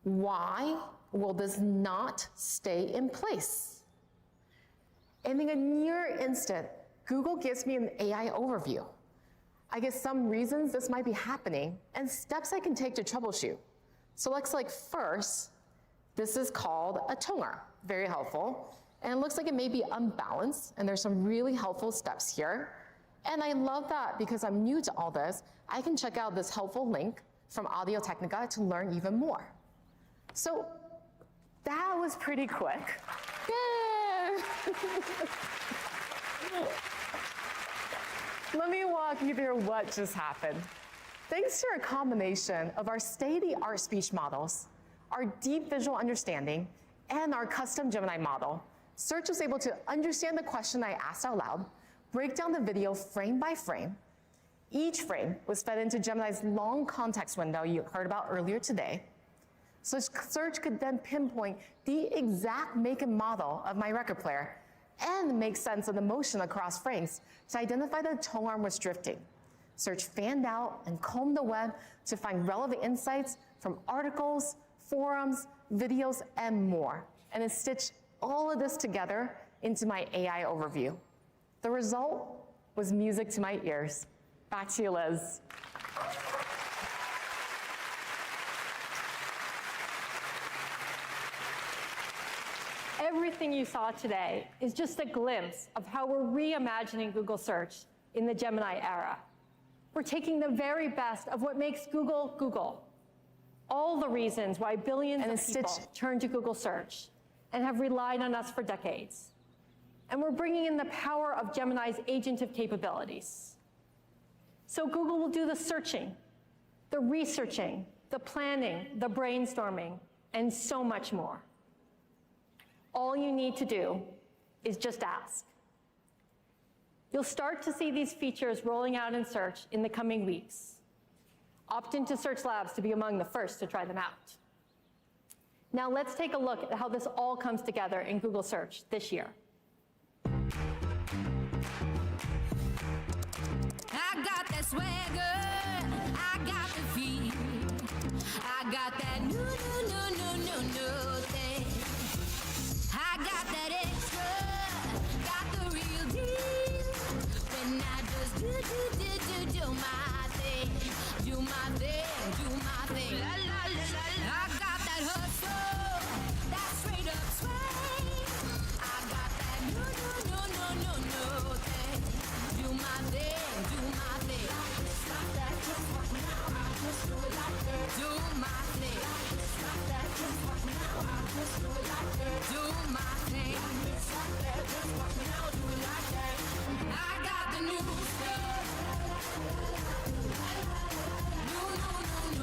why will this not stay in place? And in a near instant, Google gives me an AI overview. I get some reasons this might be happening and steps I can take to troubleshoot. So looks like first, this is called a toner, very helpful. And it looks like it may be unbalanced, and there's some really helpful steps here. And I love that because I'm new to all this, I can check out this helpful link from Audio-Technica to learn even more. So that was pretty quick. Yay! Let me walk you through what just happened. Thanks to a combination of our state-of-the-art speech models, our deep visual understanding, and our custom Gemini model, Search was able to understand the question I asked out loud, break down the video frame by frame. Each frame was fed into Gemini's long context window you heard about earlier today. So Search could then pinpoint the exact make and model of my record player and make sense of the motion across frames to identify the tone arm was drifting. Search fanned out and combed the web to find relevant insights from articles, forums, videos, and more, and it stitched all of this together into my AI overview. The result was music to my ears. Back to you, Liz. Everything you saw today is just a glimpse of how we're reimagining Google Search in the Gemini era. We're taking the very best of what makes Google, Google. All the reasons why billions of people turn to Google Search and have relied on us for decades. And we're bringing in the power of Gemini's agentive capabilities. So Google will do the searching, the researching, the planning, the brainstorming, and so much more. All you need to do is just ask. You'll start to see these features rolling out in Search in the coming weeks. Opt into Search Labs to be among the first to try them out. Now let's take a look at how this all comes together in Google Search this year. I got that swagger, I got the feel, I got that no thing. I got that extra, got the real deal. When I just do my thing, do my thing, do my thing. La, la, la, la, la. I got that hustle, that straight up swing. I got that no thing. Do my thing, do my thing. Stop that, just walk now. I just do it like that. Do my thing. Stop that, just walk now. I just do it like that. Do my thing. Stop that, just walk now. Do it like that. I got the new stuff. No.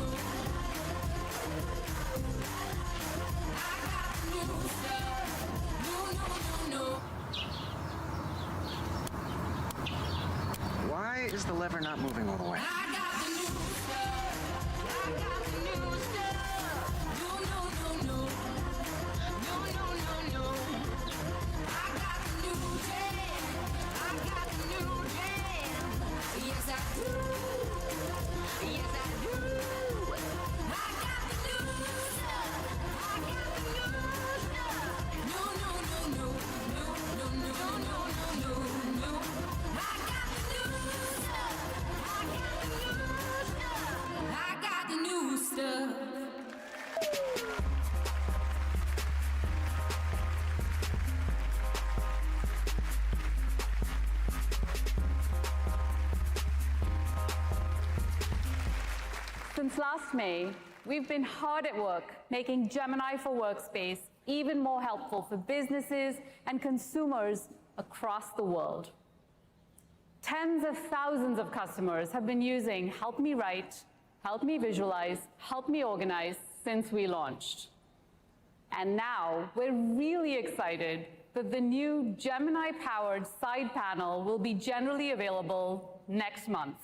I got the new stuff. No. Why is the lever not moving all the way? I got the new stuff. I got the new stuff. No. I got the new jam. I got the new jam. Yes, I do. Yes, I do. I got the new stuff. I got the new stuff. No. I got the new stuff. I got the new stuff. Since last May, we've been hard at work making Gemini for Workspace even more helpful for businesses and consumers across the world. Tens of thousands of customers have been using Help Me Write, Help Me Visualize, Help Me Organize since we launched. And now we're really excited that the new Gemini-powered side panel will be generally available next month.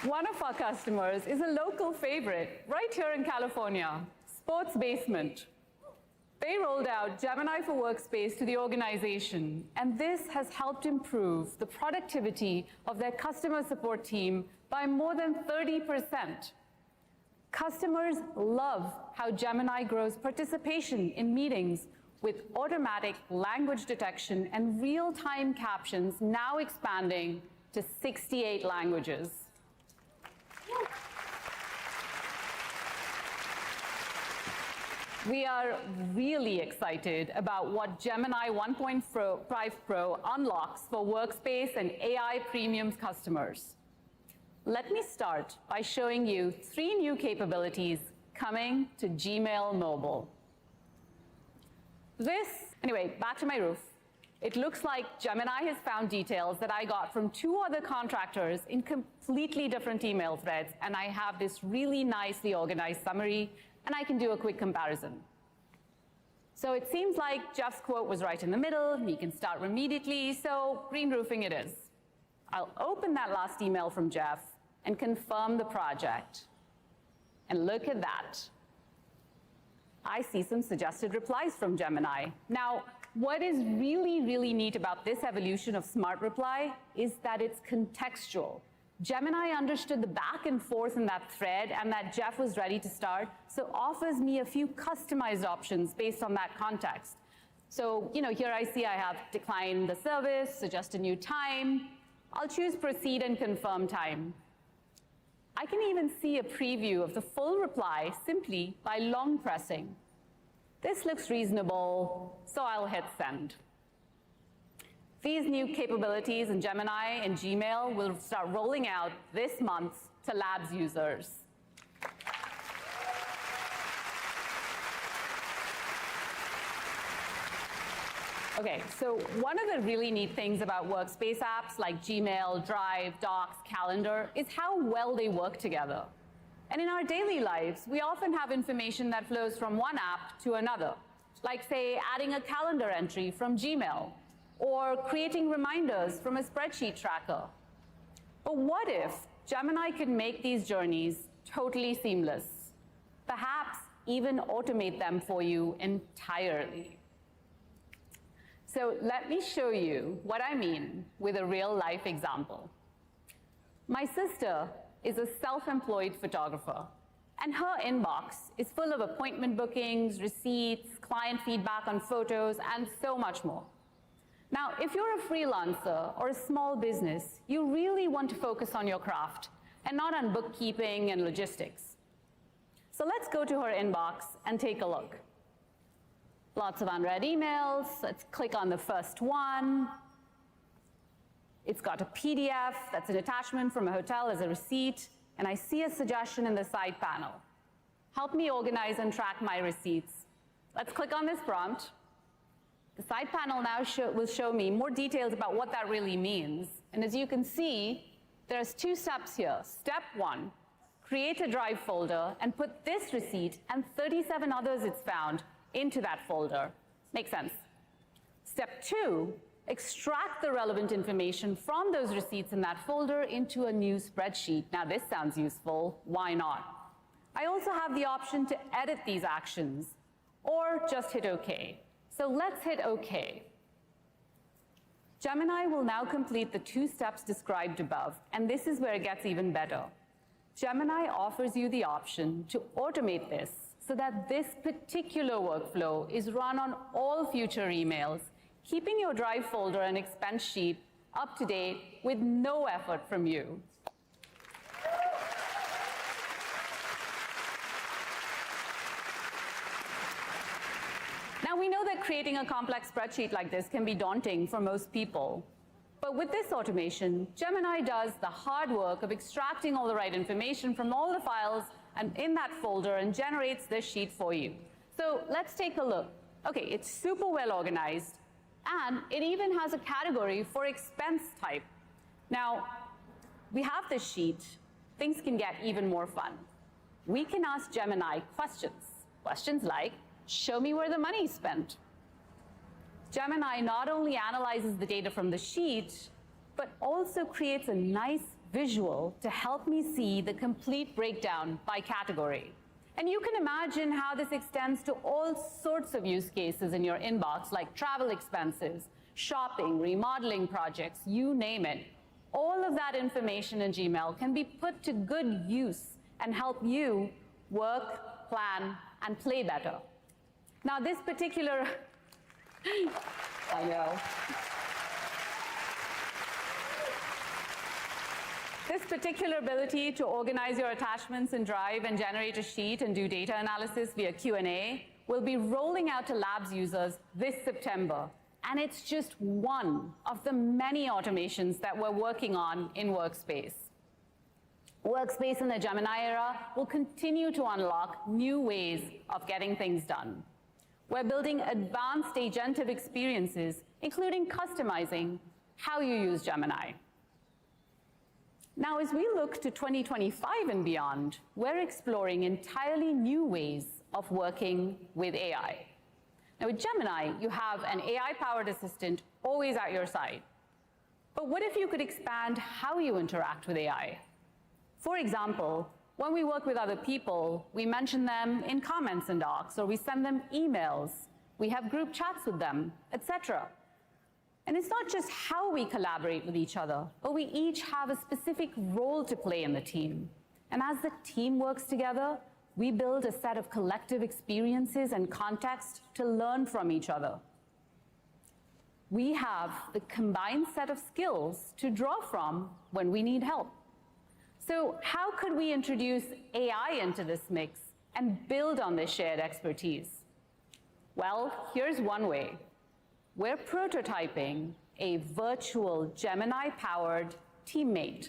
One of our customers is a local favorite right here in California, Sports Basement. They rolled out Gemini for Workspace to the organization, and this has helped improve the productivity of their customer support team by more than 30%. Customers love how Gemini grows participation in meetings with automatic language detection and real-time captions now expanding to 68 languages. We are really excited about what Gemini 1.5 Pro unlocks for Workspace and AI Premium's customers. Let me start by showing you 3 new capabilities coming to Gmail Mobile. Anyway, back to my roof. It looks like Gemini has found details that I got from 2 other contractors in completely different email threads, and I have this really nicely organized summary, and I can do a quick comparison. So it seems like Jeff's quote was right in the middle, and he can start immediately, so green roofing it is. I'll open that last email from Jeff and confirm the project. And look at that. I see some suggested replies from Gemini. Now, what is really, really neat about this evolution of Smart Reply is that it's contextual. Gemini understood the back and forth in that thread and that Jeff was ready to start, so offers me a few customized options based on that context. So, here I see I have decline the service, suggest a new time. I'll choose proceed and confirm time. I can even see a preview of the full reply simply by long pressing. This looks reasonable, so I'll hit send. These new capabilities in Gemini and Gmail will start rolling out this month to Labs users. Okay, so one of the really neat things about Workspace apps like Gmail, Drive, Docs, Calendar is how well they work together. And in our daily lives, we often have information that flows from one app to another, like, say, adding a calendar entry from Gmail, or creating reminders from a spreadsheet tracker. But what if Gemini could make these journeys totally seamless? Perhaps even automate them for you entirely. So let me show you what I mean with a real-life example. My sister is a self-employed photographer, and her inbox is full of appointment bookings, receipts, client feedback on photos, and so much more. Now, if you're a freelancer or a small business, you really want to focus on your craft and not on bookkeeping and logistics. So let's go to her inbox and take a look. Lots of unread emails. Let's click on the first one. It's got a PDF that's an attachment from a hotel as a receipt, and I see a suggestion in the side panel. Help me organize and track my receipts. Let's click on this prompt. The side panel now will show me more details about what that really means. And as you can see, there's 2 steps here. Step 1, create a Drive folder and put this receipt and 37 others it's found into that folder. Makes sense. Step 2, extract the relevant information from those receipts in that folder into a new spreadsheet. Now this sounds useful, why not? I also have the option to edit these actions or just hit OK. So let's hit OK. Gemini will now complete the 2 steps described above, and this is where it gets even better. Gemini offers you the option to automate this so that this particular workflow is run on all future emails, keeping your Drive folder and expense sheet up to date with no effort from you. Now, we know that creating a complex spreadsheet like this can be daunting for most people. But with this automation, Gemini does the hard work of extracting all the right information from all the files and in that folder and generates this sheet for you. So let's take a look. Okay, it's super well organized, and it even has a category for expense type. Now, we have this sheet. Things can get even more fun. We can ask Gemini questions. Questions like, show me where the money is spent. Gemini not only analyzes the data from the sheet, but also creates a nice visual to help me see the complete breakdown by category. And you can imagine how this extends to all sorts of use cases in your inbox, like travel expenses, shopping, remodeling projects, you name it. All of that information in Gmail can be put to good use and help you work, plan, and play better. Now, this particular, I know. This particular ability to organize your attachments in Drive and generate a sheet and do data analysis via Q&A will be rolling out to Labs users this September. And it's just one of the many automations that we're working on in Workspace. Workspace in the Gemini era will continue to unlock new ways of getting things done. We're building advanced agentive experiences, including customizing how you use Gemini. Now, as we look to 2025 and beyond, we're exploring entirely new ways of working with AI. Now, with Gemini, you have an AI-powered assistant always at your side. But what if you could expand how you interact with AI? For example, when we work with other people, we mention them in comments in docs, or we send them emails, we have group chats with them, etc. And it's not just how we collaborate with each other, but we each have a specific role to play in the team. And as the team works together, we build a set of collective experiences and context to learn from each other. We have the combined set of skills to draw from when we need help. So how could we introduce AI into this mix and build on this shared expertise? Well, here's one way. We're prototyping a virtual Gemini-powered teammate.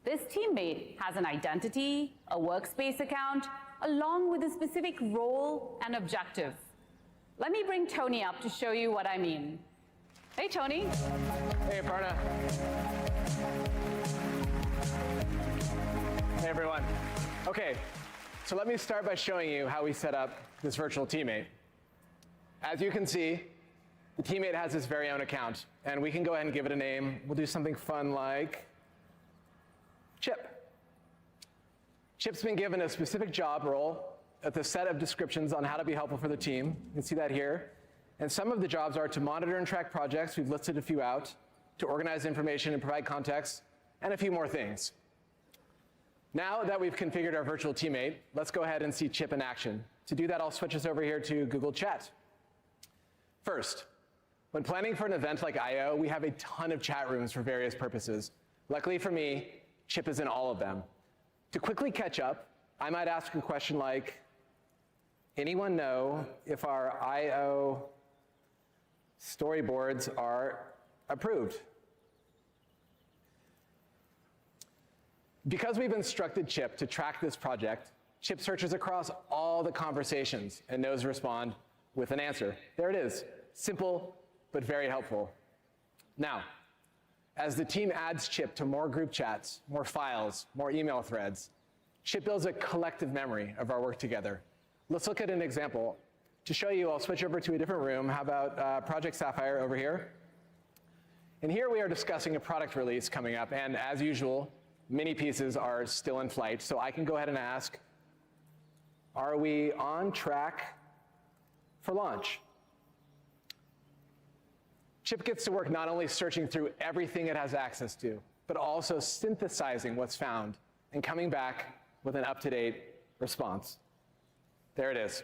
This teammate has an identity, a Workspace account, along with a specific role and objective. Let me bring Tony up to show you what I mean. Hey, Tony. Hey, Aparna. Hey, everyone. Okay, so let me start by showing you how we set up this virtual teammate. As you can see, the teammate has his very own account, and we can go ahead and give it a name. We'll do something fun like Chip. Chip's been given a specific job role with a set of descriptions on how to be helpful for the team. You can see that here. And some of the jobs are to monitor and track projects. We've listed a few out, to organize information and provide context, and a few more things. Now that we've configured our virtual teammate, let's go ahead and see Chip in action. To do that, I'll switch us over here to Google Chat. First, when planning for an event like I/O, we have a ton of chat rooms for various purposes. Luckily for me, Chip is in all of them. To quickly catch up, I might ask a question like, anyone know if our I/O storyboards are approved? Because we've instructed Chip to track this project, Chip searches across all the conversations and knows to respond with an answer. There it is. Simple, but very helpful. Now, as the team adds Chip to more group chats, more files, more email threads, Chip builds a collective memory of our work together. Let's look at an example. To show you, I'll switch over to a different room. How about Project Sapphire over here? And here we are discussing a product release coming up, and as usual, many pieces are still in flight, so I can go ahead and ask, are we on track for launch? Chip gets to work not only searching through everything it has access to, but also synthesizing what's found and coming back with an up-to-date response. There it is.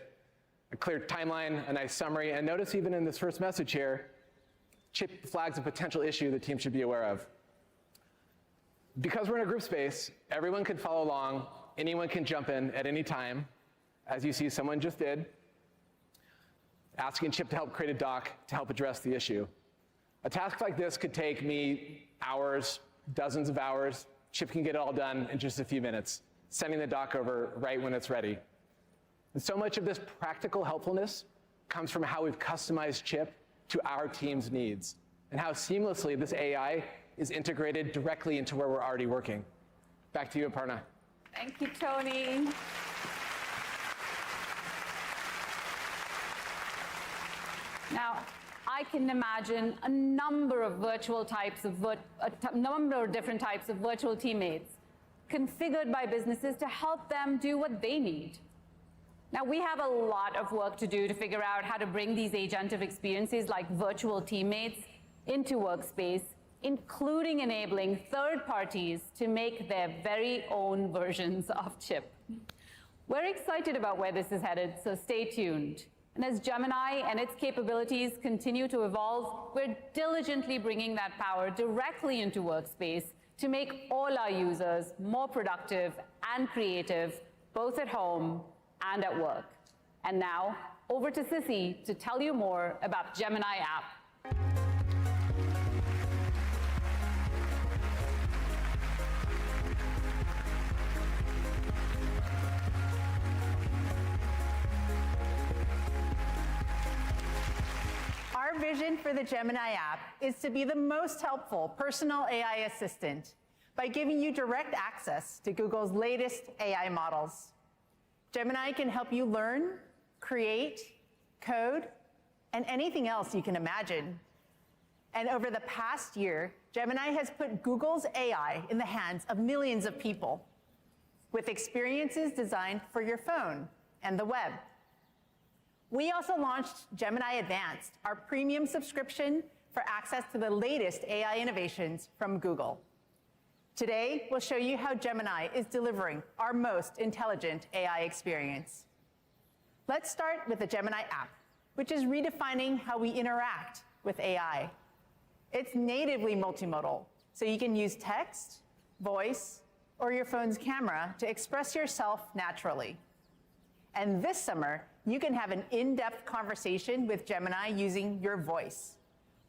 A clear timeline, a nice summary, and notice even in this first message here, Chip flags a potential issue the team should be aware of. Because we're in a group space, everyone can follow along, anyone can jump in at any time, as you see someone just did, asking Chip to help create a doc to help address the issue. A task like this could take me hours, dozens of hours. Chip can get it all done in just a few minutes, sending the doc over right when it's ready. And so much of this practical helpfulness comes from how we've customized Chip to our team's needs, and how seamlessly this AI is integrated directly into where we're already working. Back to you, Aparna. Thank you, Tony. Now, I can imagine a number of different types of virtual teammates configured by businesses to help them do what they need. Now, we have a lot of work to do to figure out how to bring these agentive experiences like virtual teammates into Workspace, including enabling third parties to make their very own versions of Chip. We're excited about where this is headed, so stay tuned. And as Gemini and its capabilities continue to evolve, we're diligently bringing that power directly into Workspace to make all our users more productive and creative, both at home and at work. And now, over to Sissy to tell you more about Gemini app. Our vision for the Gemini app is to be the most helpful personal AI assistant by giving you direct access to Google's latest AI models. Gemini can help you learn, create, code, and anything else you can imagine. And over the past year, Gemini has put Google's AI in the hands of millions of people with experiences designed for your phone and the web. We also launched Gemini Advanced, our premium subscription for access to the latest AI innovations from Google. Today, we'll show you how Gemini is delivering our most intelligent AI experience. Let's start with the Gemini app, which is redefining how we interact with AI. It's natively multimodal, so you can use text, voice, or your phone's camera to express yourself naturally. And this summer, you can have an in-depth conversation with Gemini using your voice.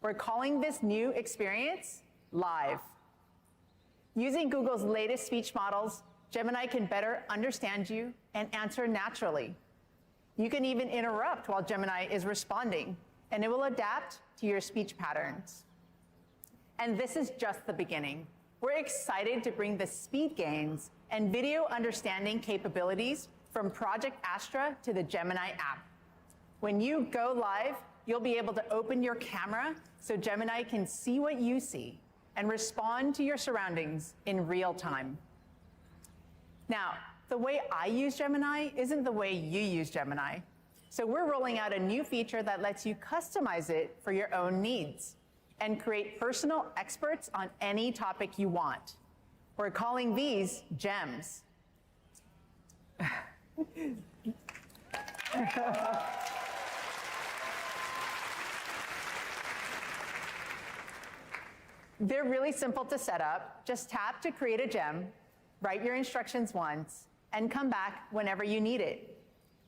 We're calling this new experience Live. Using Google's latest speech models, Gemini can better understand you and answer naturally. You can even interrupt while Gemini is responding, and it will adapt to your speech patterns. And this is just the beginning. We're excited to bring the speed gains and video understanding capabilities from Project Astra to the Gemini app. When you go live, you'll be able to open your camera so Gemini can see what you see and respond to your surroundings in real time. Now, the way I use Gemini isn't the way you use Gemini. So we're rolling out a new feature that lets you customize it for your own needs and create personal experts on any topic you want. We're calling these gems. They're really simple to set up. Just tap to create a gem, write your instructions once, and come back whenever you need it.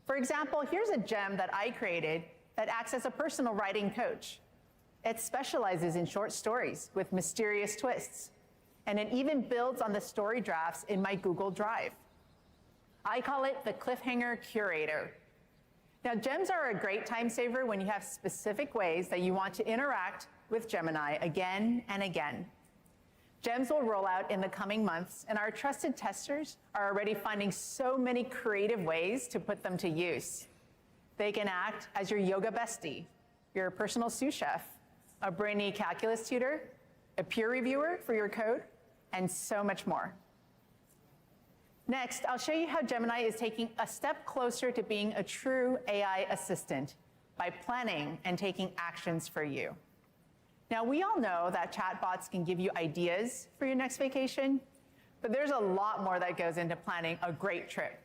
For example, here's a gem that I created that acts as a personal writing coach. It specializes in short stories with mysterious twists, and it even builds on the story drafts in my Google Drive. I call it the Cliffhanger Curator. Now, gems are a great time saver when you have specific ways that you want to interact with Gemini again and again. Gems will roll out in the coming months, and our trusted testers are already finding so many creative ways to put them to use. They can act as your yoga bestie, your personal sous chef, a brainy calculus tutor, a peer reviewer for your code, and so much more. Next, I'll show you how Gemini is taking a step closer to being a true AI assistant by planning and taking actions for you. Now, we all know that chatbots can give you ideas for your next vacation, but there's a lot more that goes into planning a great trip.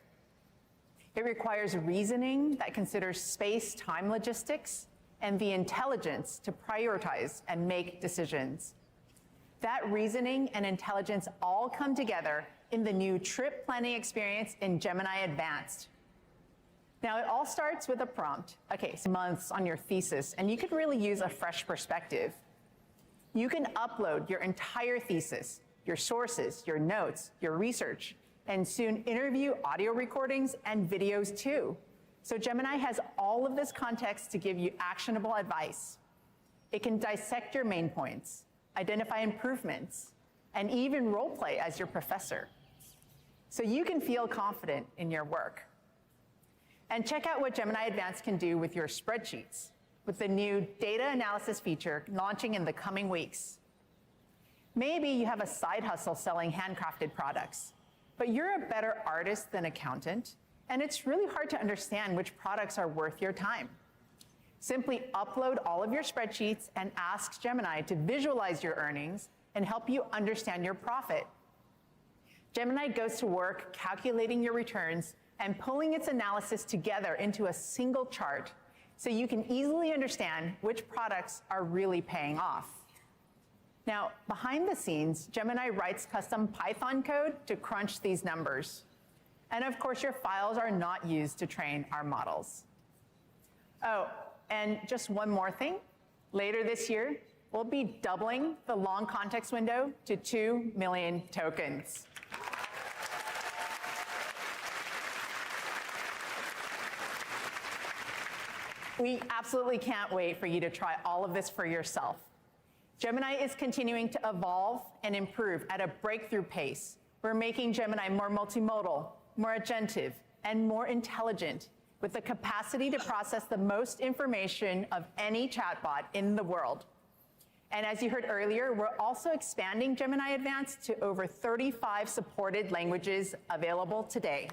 It requires reasoning that considers space-time logistics and the intelligence to prioritize and make decisions. That reasoning and intelligence all come together in the new trip planning experience in Gemini Advanced. Now, it all starts with a prompt. Okay, so months on your thesis, and you could really use a fresh perspective. You can upload your entire thesis, your sources, your notes, your research, and soon interview audio recordings and videos too. So Gemini has all of this context to give you actionable advice. It can dissect your main points, identify improvements, and even role play as your professor. So you can feel confident in your work. And check out what Gemini Advanced can do with your spreadsheets, with the new data analysis feature launching in the coming weeks. Maybe you have a side hustle selling handcrafted products, but you're a better artist than accountant, and it's really hard to understand which products are worth your time. Simply upload all of your spreadsheets and ask Gemini to visualize your earnings and help you understand your profit. Gemini goes to work calculating your returns and pulling its analysis together into a single chart so you can easily understand which products are really paying off. Now, behind the scenes, Gemini writes custom Python code to crunch these numbers. And of course, your files are not used to train our models. Oh, and just one more thing. Later this year, we'll be doubling the long context window to 2 million tokens. We absolutely can't wait for you to try all of this for yourself. Gemini is continuing to evolve and improve at a breakthrough pace. We're making Gemini more multimodal, more agentive, and more intelligent, with the capacity to process the most information of any chatbot in the world. And as you heard earlier, we're also expanding Gemini Advanced to over 35 supported languages available today.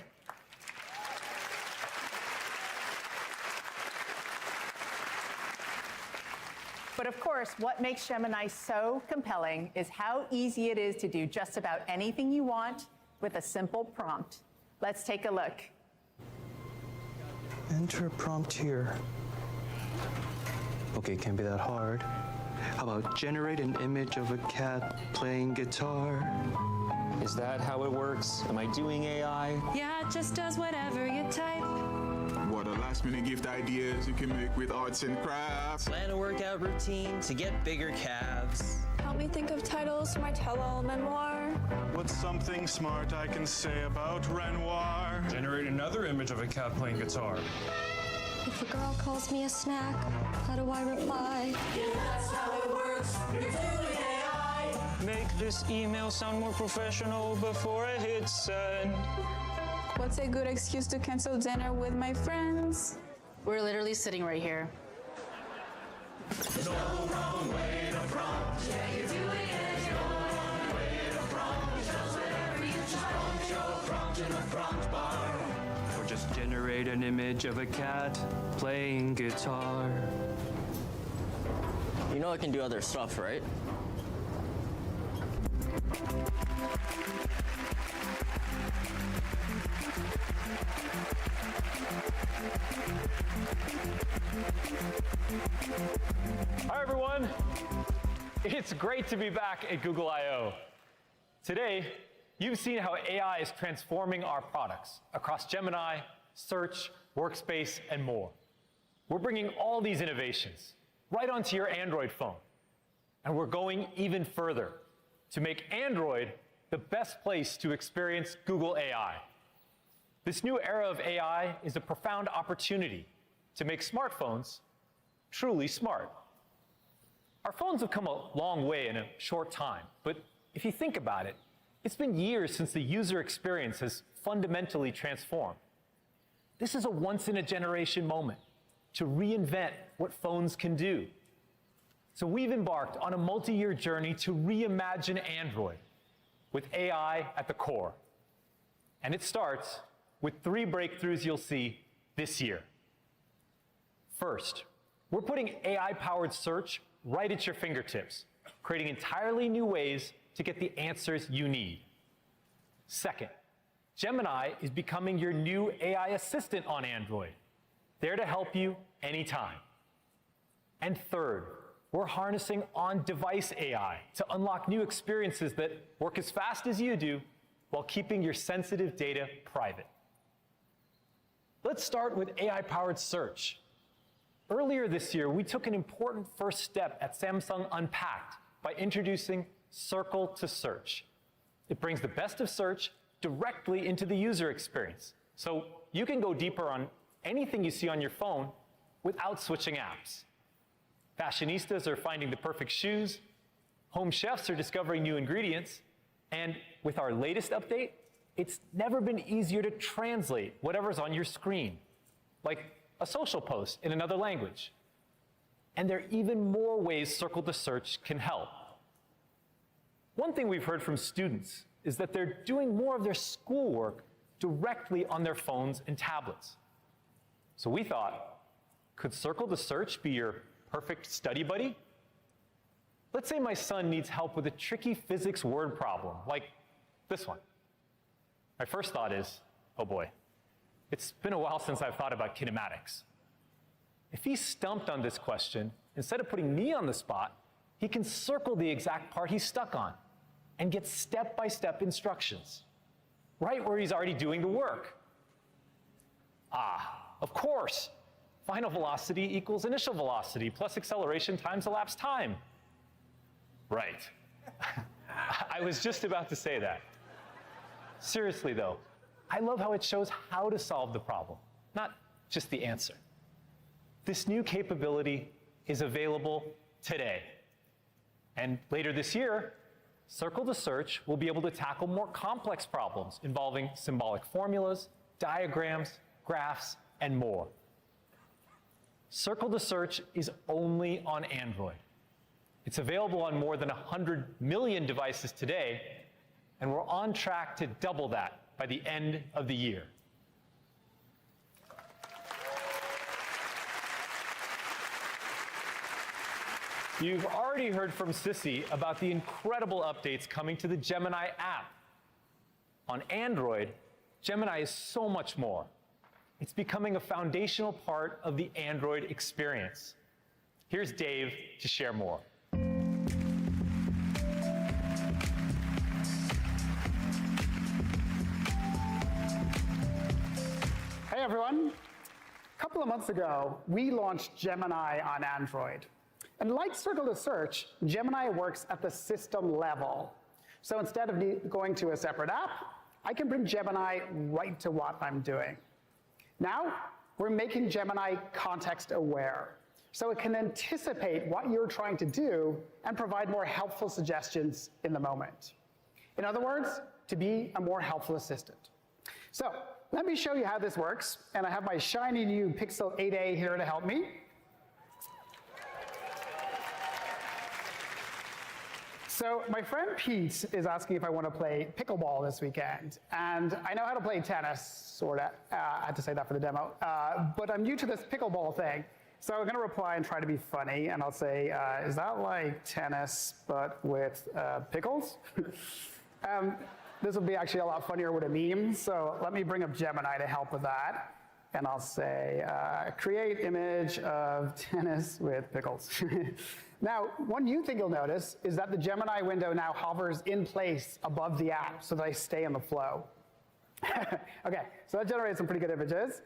But of course, what makes Gemini so compelling is how easy it is to do just about anything you want with a simple prompt. Let's take a look. Enter a prompt here. Okay, can't be that hard. How about generate an image of a cat playing guitar? Is that how it works? Am I doing AI? Yeah, it just does whatever you type. What a last-minute gift ideas you can make with arts and crafts. Plan a workout routine to get bigger calves. Help me think of titles for my tell-all memoir. What's something smart I can say about Renoir? Generate another image of a cat playing guitar. If a girl calls me a snack, how do I reply? Yeah, that's how it works. You're doing AI. Make this email sound more professional before I hit send. What's a good excuse to cancel dinner with my friends? We're literally sitting right here. There's no wrong way to prompt. Yeah, you're doing it. No wrong way to prompt. Just whatever you just prompt your prompt in a prompt bar. Or just generate an image of a cat playing guitar. You know I can do other stuff, right? Hi everyone, it's great to be back at Google I/O. Today, you've seen how AI is transforming our products across Gemini, Search, Workspace, and more. We're bringing all these innovations right onto your Android phone. And we're going even further to make Android the best place to experience Google AI. This new era of AI is a profound opportunity to make smartphones truly smart. Our phones have come a long way in a short time, but if you think about it, it's been years since the user experience has fundamentally transformed. This is a once-in-a-generation moment to reinvent what phones can do. So we've embarked on a multi-year journey to reimagine Android with AI at the core. And it starts with 3 breakthroughs you'll see this year. First, we're putting AI-powered search right at your fingertips, creating entirely new ways to get the answers you need. Second, Gemini is becoming your new AI assistant on Android, there to help you anytime. And third, we're harnessing on-device AI to unlock new experiences that work as fast as you do while keeping your sensitive data private. Let's start with AI-powered search. Earlier this year, we took an important first step at Samsung Unpacked by introducing Circle to Search. It brings the best of search directly into the user experience, so you can go deeper on anything you see on your phone without switching apps. Fashionistas are finding the perfect shoes, home chefs are discovering new ingredients, and with our latest update, it's never been easier to translate whatever's on your screen, like a social post in another language. And there are even more ways Circle to Search can help. One thing we've heard from students is that they're doing more of their schoolwork directly on their phones and tablets. So we thought, could Circle to Search be your perfect study buddy? Let's say my son needs help with a tricky physics word problem, like this one. My first thought is, oh boy, It's been a while since I've thought about kinematics. If he's stumped on this question, instead of putting me on the spot, he can circle the exact part he's stuck on and get step-by-step instructions, right where he's already doing the work. Ah, of course. Final velocity equals initial velocity plus acceleration times elapsed time. Right. I was just about to say that. Seriously, though, I love how it shows how to solve the problem, not just the answer. This new capability is available today. And later this year, Circle to Search will be able to tackle more complex problems involving symbolic formulas, diagrams, graphs, and more. Circle to Search is only on Android. It's available on more than 100 million devices today, and we're on track to double that by the end of the year. You've already heard from Sissy about the incredible updates coming to the Gemini app. On Android, Gemini is so much more. It's becoming a foundational part of the Android experience. Here's Dave to share more. Hey everyone. A couple of months ago, we launched Gemini on Android. And like Circle to Search, Gemini works at the system level. So instead of going to a separate app, I can bring Gemini right to what I'm doing. Now, we're making Gemini context aware, so it can anticipate what you're trying to do and provide more helpful suggestions in the moment. In other words, to be a more helpful assistant. So let me show you how this works, and I have my shiny new Pixel 8a here to help me. So my friend Pete is asking if I want to play pickleball this weekend, and I know how to play tennis, sort of. I had to say that for the demo, but I'm new to this pickleball thing. So I'm going to reply and try to be funny, and I'll say, is that like tennis, but with pickles? This will be actually a lot funnier with a meme, so let me bring up Gemini to help with that. And I'll say, create image of tennis with pickles. Now, one new thing you'll notice is that the Gemini window now hovers in place above the app so that I stay in the flow. Okay, so that generates some pretty good images.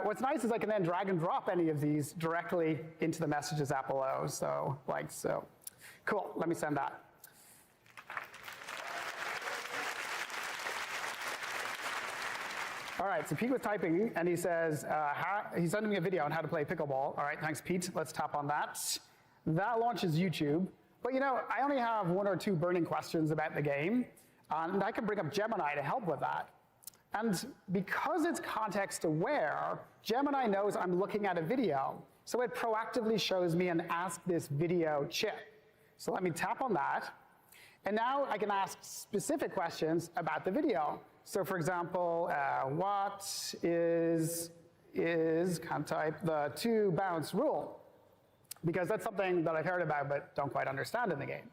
What's nice is I can then drag and drop any of these directly into the Messages app below, so like so. Cool, let me send that. All right, so Pete was typing, and he says, he's sending me a video on how to play pickleball. All right, thanks, Pete. Let's tap on that. That launches YouTube. But you know, I only have 1 or 2 burning questions about the game, and I can bring up Gemini to help with that. And because it's context aware, Gemini knows I'm looking at a video, so it proactively shows me an Ask This Video chip. So let me tap on that, and now I can ask specific questions about the video. So for example, what is can't type, the 2 bounce rule? Because that's something that I've heard about but don't quite understand in the game.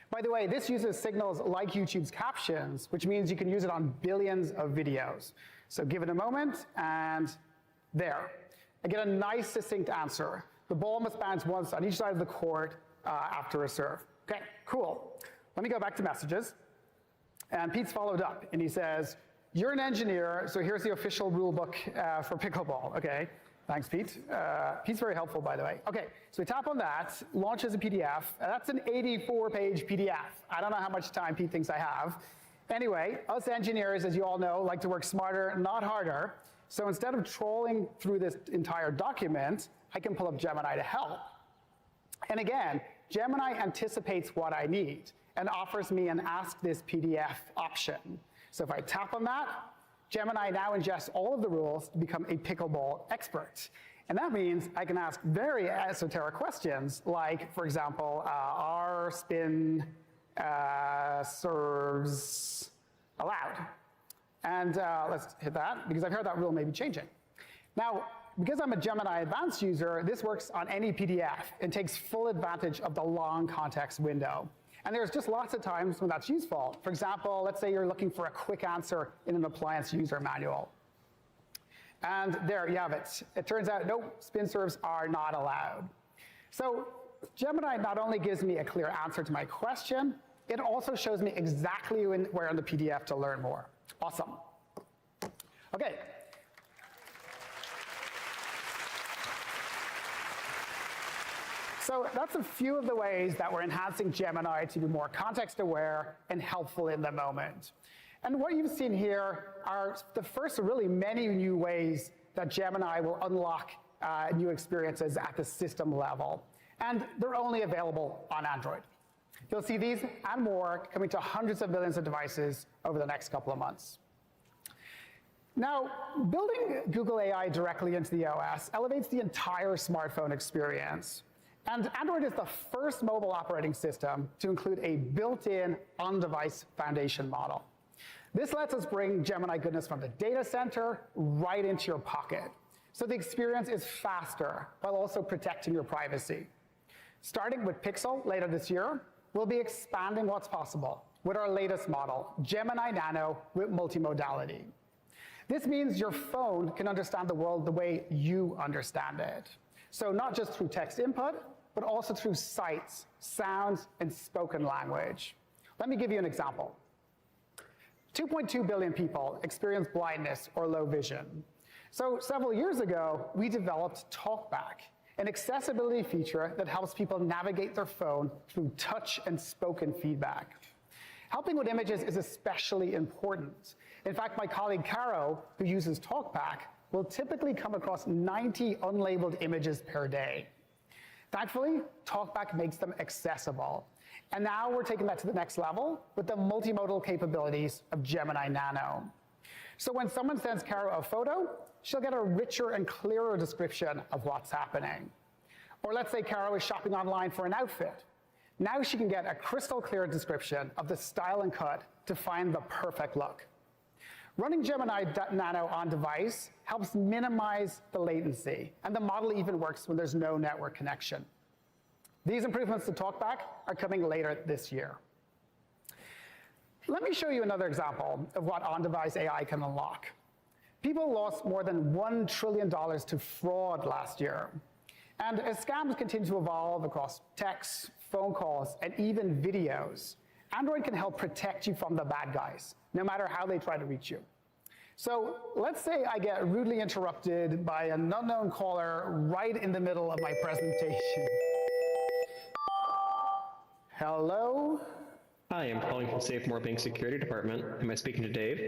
By the way, this uses signals like YouTube's captions, which means you can use it on billions of videos. So give it a moment, and there. I get a nice succinct answer. The ball must bounce once on each side of the court after a serve. Okay, cool. Let me go back to Messages. And Pete's followed up, and he says, you're an engineer, so here's the official rule book for pickleball. Okay, thanks, Pete. Pete's very helpful, by the way. Okay, so we tap on that, launches a PDF. That's an 84-page PDF. I don't know how much time Pete thinks I have. Anyway, us engineers, as you all know, like to work smarter, not harder. So instead of trolling through this entire document, I can pull up Gemini to help. And again, Gemini anticipates what I need and offers me an Ask This PDF option. So if I tap on that, Gemini now ingests all of the rules to become a pickleball expert. And that means I can ask very esoteric questions like, for example, are spin serves allowed? And let's hit that, because I've heard that rule may be changing. Now, because I'm a Gemini Advanced user, this works on any PDF and takes full advantage of the long context window. And there's just lots of times when that's useful. For example, let's say you're looking for a quick answer in an appliance user manual. And there you have it. It turns out, no, spin serves are not allowed. So Gemini not only gives me a clear answer to my question, it also shows me exactly where in the PDF to learn more. Awesome. Okay. So that's a few of the ways that we're enhancing Gemini to be more context-aware and helpful in the moment. And what you've seen here are the first of really many new ways that Gemini will unlock new experiences at the system level. And they're only available on Android. You'll see these and more coming to hundreds of millions of devices over the next couple of months. Now, building Google AI directly into the OS elevates the entire smartphone experience. And Android is the first mobile operating system to include a built-in on-device foundation model. This lets us bring Gemini goodness from the data center right into your pocket. So the experience is faster while also protecting your privacy. Starting with Pixel later this year, we'll be expanding what's possible with our latest model, Gemini Nano with multimodality. This means your phone can understand the world the way you understand it. So not just through text input, but also through sights, sounds, and spoken language. Let me give you an example. 2.2 billion people experience blindness or low vision. So several years ago, we developed TalkBack, an accessibility feature that helps people navigate their phone through touch and spoken feedback. Helping with images is especially important. In fact, my colleague Caro, who uses TalkBack, will typically come across 90 unlabeled images per day. Thankfully, TalkBack makes them accessible. And now we're taking that to the next level with the multimodal capabilities of Gemini Nano. So when someone sends Caro a photo, she'll get a richer and clearer description of what's happening. Or let's say Caro is shopping online for an outfit. Now she can get a crystal clear description of the style and cut to find the perfect look. Running Gemini Nano on device helps minimize the latency, and the model even works when there's no network connection. These improvements to TalkBack are coming later this year. Let me show you another example of what on-device AI can unlock. People lost more than $1 trillion to fraud last year. And as scams continue to evolve across texts, phone calls, and even videos, Android can help protect you from the bad guys, no matter how they try to reach you. So let's say I get rudely interrupted by an unknown caller right in the middle of my presentation. Hello? Hi, I'm calling from Safemore Bank Security Department. Am I speaking to Dave?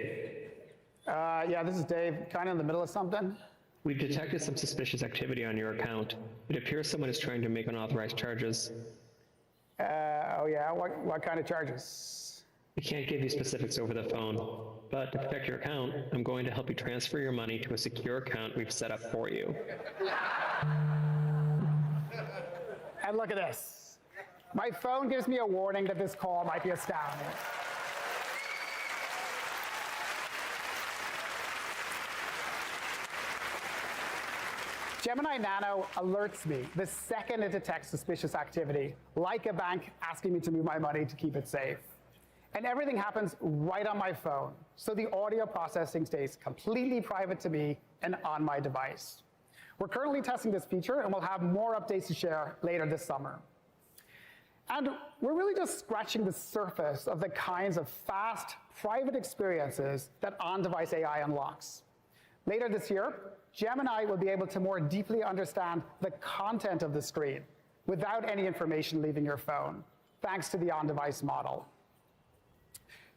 Yeah, this is Dave, kind of in the middle of something. We've detected some suspicious activity on your account. It appears someone is trying to make unauthorized charges. Oh yeah, what kind of charges? I can't give you specifics over the phone, but to protect your account, I'm going to help you transfer your money to a secure account we've set up for you. And look at this. My phone gives me a warning that this call might be a scam. Gemini Nano alerts me the second it detects suspicious activity, like a bank asking me to move my money to keep it safe. And everything happens right on my phone, so the audio processing stays completely private to me and on my device. We're currently testing this feature, and we'll have more updates to share later this summer. And we're really just scratching the surface of the kinds of fast, private experiences that on-device AI unlocks. Later this year, Gemini will be able to more deeply understand the content of the screen without any information leaving your phone, thanks to the on-device model.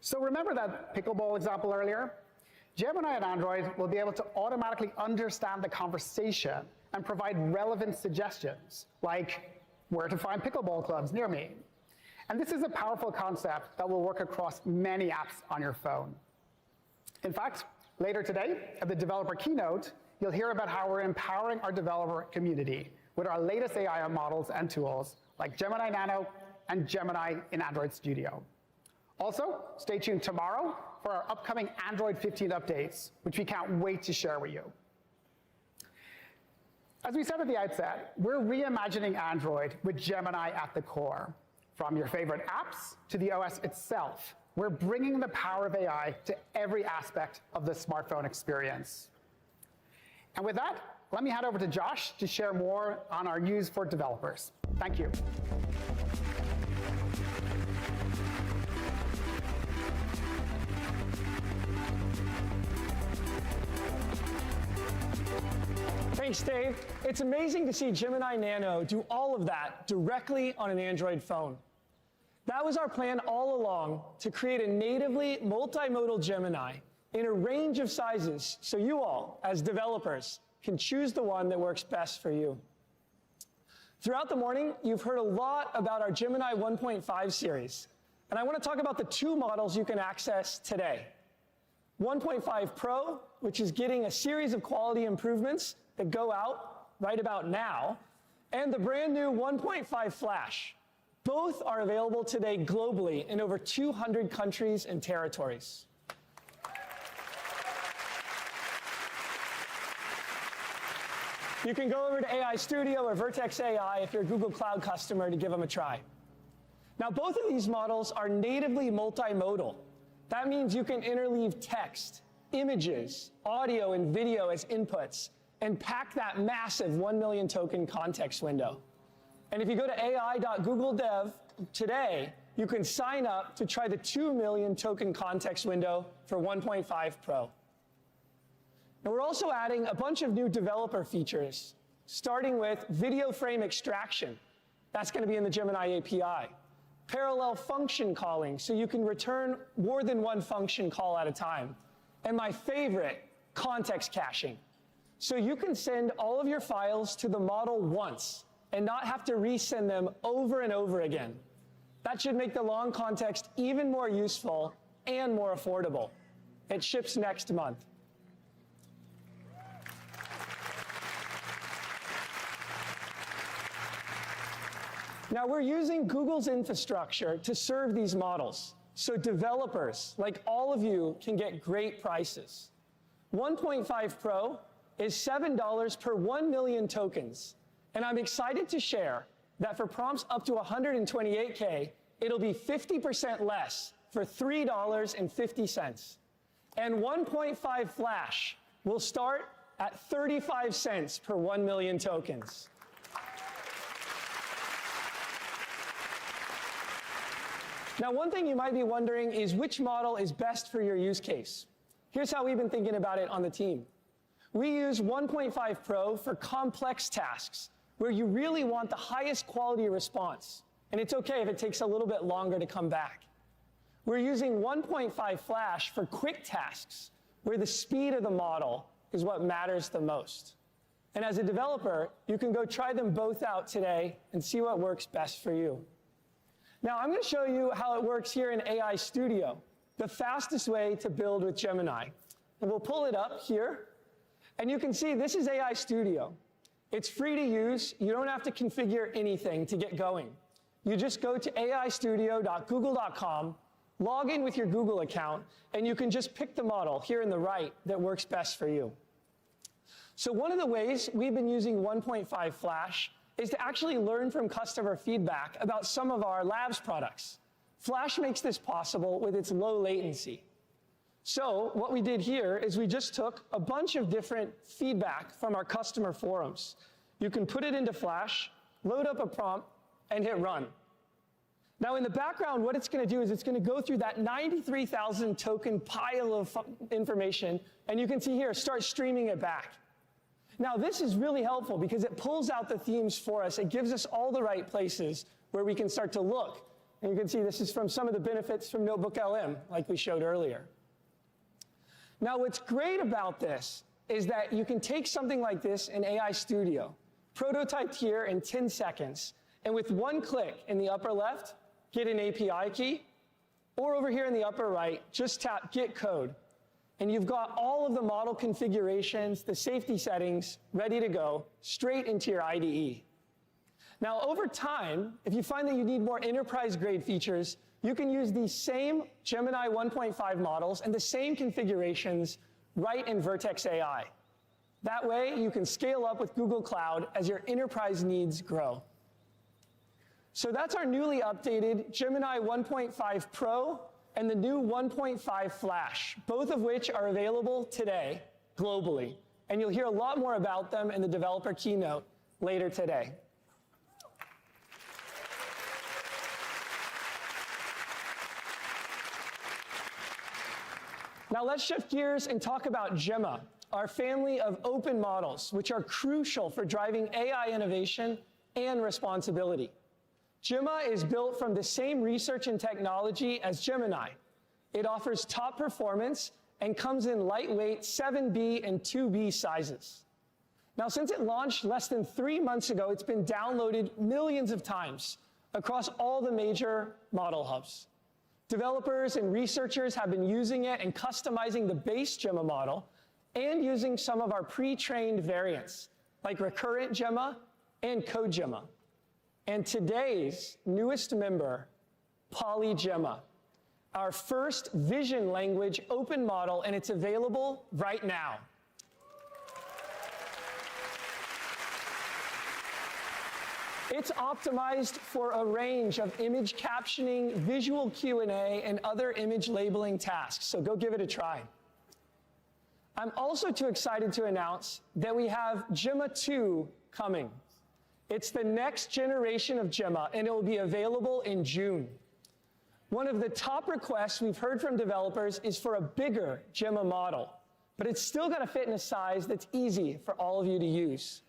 So remember that pickleball example earlier? Gemini and Android will be able to automatically understand the conversation and provide relevant suggestions, like where to find pickleball clubs near me. And this is a powerful concept that will work across many apps on your phone. In fact, later today, at the developer keynote, you'll hear about how we're empowering our developer community with our latest AI models and tools like Gemini Nano and Gemini in Android Studio. Also, stay tuned tomorrow for our upcoming Android 15 updates, which we can't wait to share with you. As we said at the outset, we're reimagining Android with Gemini at the core. From your favorite apps to the OS itself, we're bringing the power of AI to every aspect of the smartphone experience. And with that, let me hand over to Josh to share more on our use for developers. Thank you. Thanks, Dave. It's amazing to see Gemini Nano do all of that directly on an Android phone. That was our plan all along, to create a natively multimodal Gemini in a range of sizes so you all, as developers, can choose the one that works best for you. Throughout the morning, you've heard a lot about our Gemini 1.5 series, and I want to talk about the two models you can access today. 1.5 Pro, which is getting a series of quality improvements that go out right about now, and the brand new 1.5 Flash. Both are available today globally in over 200 countries and territories. You can go over to AI Studio or Vertex AI if you're a Google Cloud customer to give them a try. Now, both of these models are natively multimodal. That means you can interleave text, images, audio, and video as inputs and pack that massive 1 million token context window. And if you go to ai.google.dev today, you can sign up to try the 2 million token context window for 1.5 Pro. And we're also adding a bunch of new developer features, starting with video frame extraction. That's going to be in the Gemini API. Parallel function calling, so you can return more than one function call at a time. And my favorite, context caching. So you can send all of your files to the model once and not have to resend them over and over again. That should make the long context even more useful and more affordable. It ships next month. Now, we're using Google's infrastructure to serve these models, so developers, like all of you, can get great prices. 1.5 Pro is $7 per 1 million tokens, and I'm excited to share that for prompts up to 128K, it'll be 50% less for $3.50. And 1.5 Flash will start at 35 cents per 1 million tokens. Now, one thing you might be wondering is which model is best for your use case. Here's how we've been thinking about it on the team. We use 1.5 Pro for complex tasks where you really want the highest quality response, and it's okay if it takes a little bit longer to come back. We're using 1.5 Flash for quick tasks where the speed of the model is what matters the most. And as a developer, you can go try them both out today and see what works best for you. Now, I'm going to show you how it works here in AI Studio, the fastest way to build with Gemini. And we'll pull it up here, and you can see this is AI Studio. It's free to use. You don't have to configure anything to get going. You just go to aistudio.google.com, log in with your Google account, and you can just pick the model here in the right that works best for you. So one of the ways we've been using 1.5 Flash is to actually learn from customer feedback about some of our labs products. Flash makes this possible with its low latency. So what we did here is we just took a bunch of different feedback from our customer forums. You can put it into Flash, load up a prompt, and hit run. Now in the background, what it's going to do is it's going to go through that 93,000 token pile of information, and you can see here, start streaming it back. Now, this is really helpful because it pulls out the themes for us. It gives us all the right places where we can start to look. And you can see this is from some of the benefits from Notebook LM, like we showed earlier. Now, what's great about this is that you can take something like this in AI Studio, prototyped here in 10 seconds, and with one click in the upper left, get an API key, or over here in the upper right, just tap Get Code. And you've got all of the model configurations, the safety settings, ready to go, straight into your IDE. Now, over time, if you find that you need more enterprise-grade features, you can use these same Gemini 1.5 models and the same configurations right in Vertex AI. That way, you can scale up with Google Cloud as your enterprise needs grow. So that's our newly updated Gemini 1.5 Pro and the new 1.5 Flash, both of which are available today globally. and you'll hear a lot more about them in the developer keynote later today. Now let's shift gears and talk about Gemma, our family of open models, which are crucial for driving AI innovation and responsibility. Gemma is built from the same research and technology as Gemini. It offers top performance and comes in lightweight 7B and 2B sizes. Now, since it launched less than 3 months ago, it's been downloaded millions of times across all the major model hubs. Developers and researchers have been using it and customizing the base Gemma model and using some of our pre-trained variants, like Recurrent Gemma and Code Gemma. And today's newest member, PolyGemma, our first vision language open model, and it's available right now. It's optimized for a range of image captioning, visual Q&A, and other image labeling tasks, so go give it a try. I'm also too excited to announce that we have Gemma 2 coming. It's the next generation of Gemma, and it will be available in June. One of the top requests we've heard from developers is for a bigger Gemma model, but it's still going to fit in a size that's easy for all of you to use.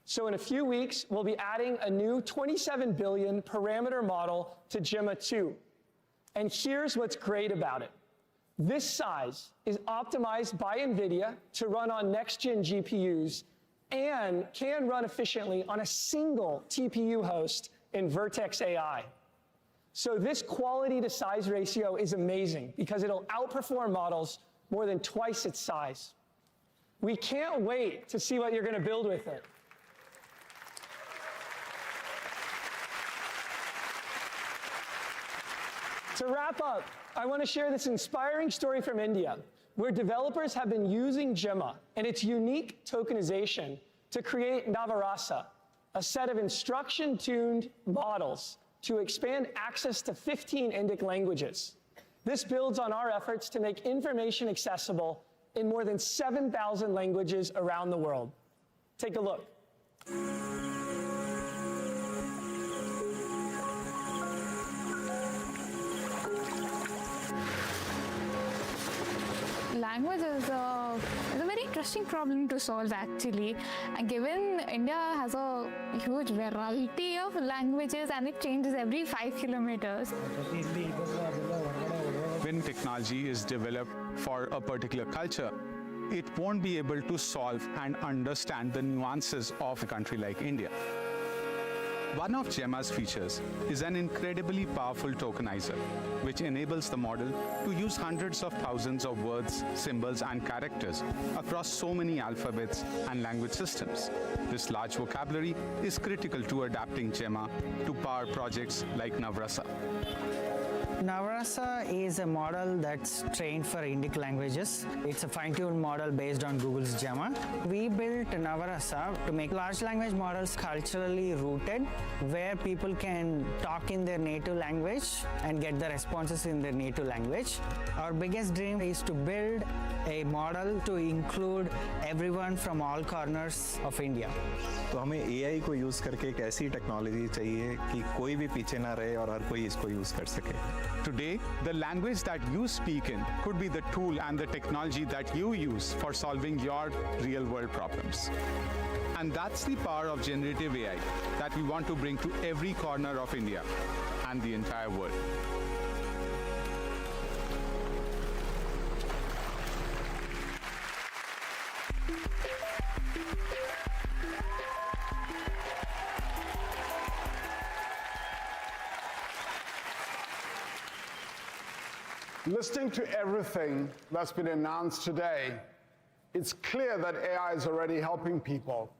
So in a few weeks, we'll be adding a new 27 billion parameter model to Gemma 2. And here's what's great about it. This size is optimized by NVIDIA to run on next-gen GPUs and can run efficiently on a single TPU host in Vertex AI. So this quality to size ratio is amazing because it'll outperform models more than twice its size. We can't wait to see what you're going to build with it. To wrap up, I want to share this inspiring story from India, where developers have been using Gemma and its unique tokenization to create Navarasa, a set of instruction-tuned models to expand access to 15 Indic languages. This builds on our efforts to make information accessible in more than 7,000 languages around the world. Take a look. Language is a very interesting problem to solve, actually. And given India has a huge variety of languages and it changes every 5 kilometers. When technology is developed for a particular culture, it won't be able to solve and understand the nuances of a country like India. One of Gemma's features is an incredibly powerful tokenizer, which enables the model to use hundreds of thousands of words, symbols, and characters across so many alphabets and language systems. This large vocabulary is critical to adapting Gemma to power projects like Navrasa. Navrasa is a model that's trained for Indic languages. It's a fine-tuned model based on Google's Gemma. We built Navrasa to make large language models culturally rooted, where people can talk in their native language and get the responses in their native language. Our biggest dream is to build a model to include everyone from all corners of India. तो हमें AI को use करके एक ऐसी technology चाहिए कि कोई भी पीछे ना रहे और हर कोई इसको यूज कर सके. Today, the language that you speak in could be the tool and the technology that you use for solving your real-world problems. And that's the power of generative AI that we want to bring to every corner of India and the entire world. Listening to everything that's been announced today, it's clear that AI is already helping people,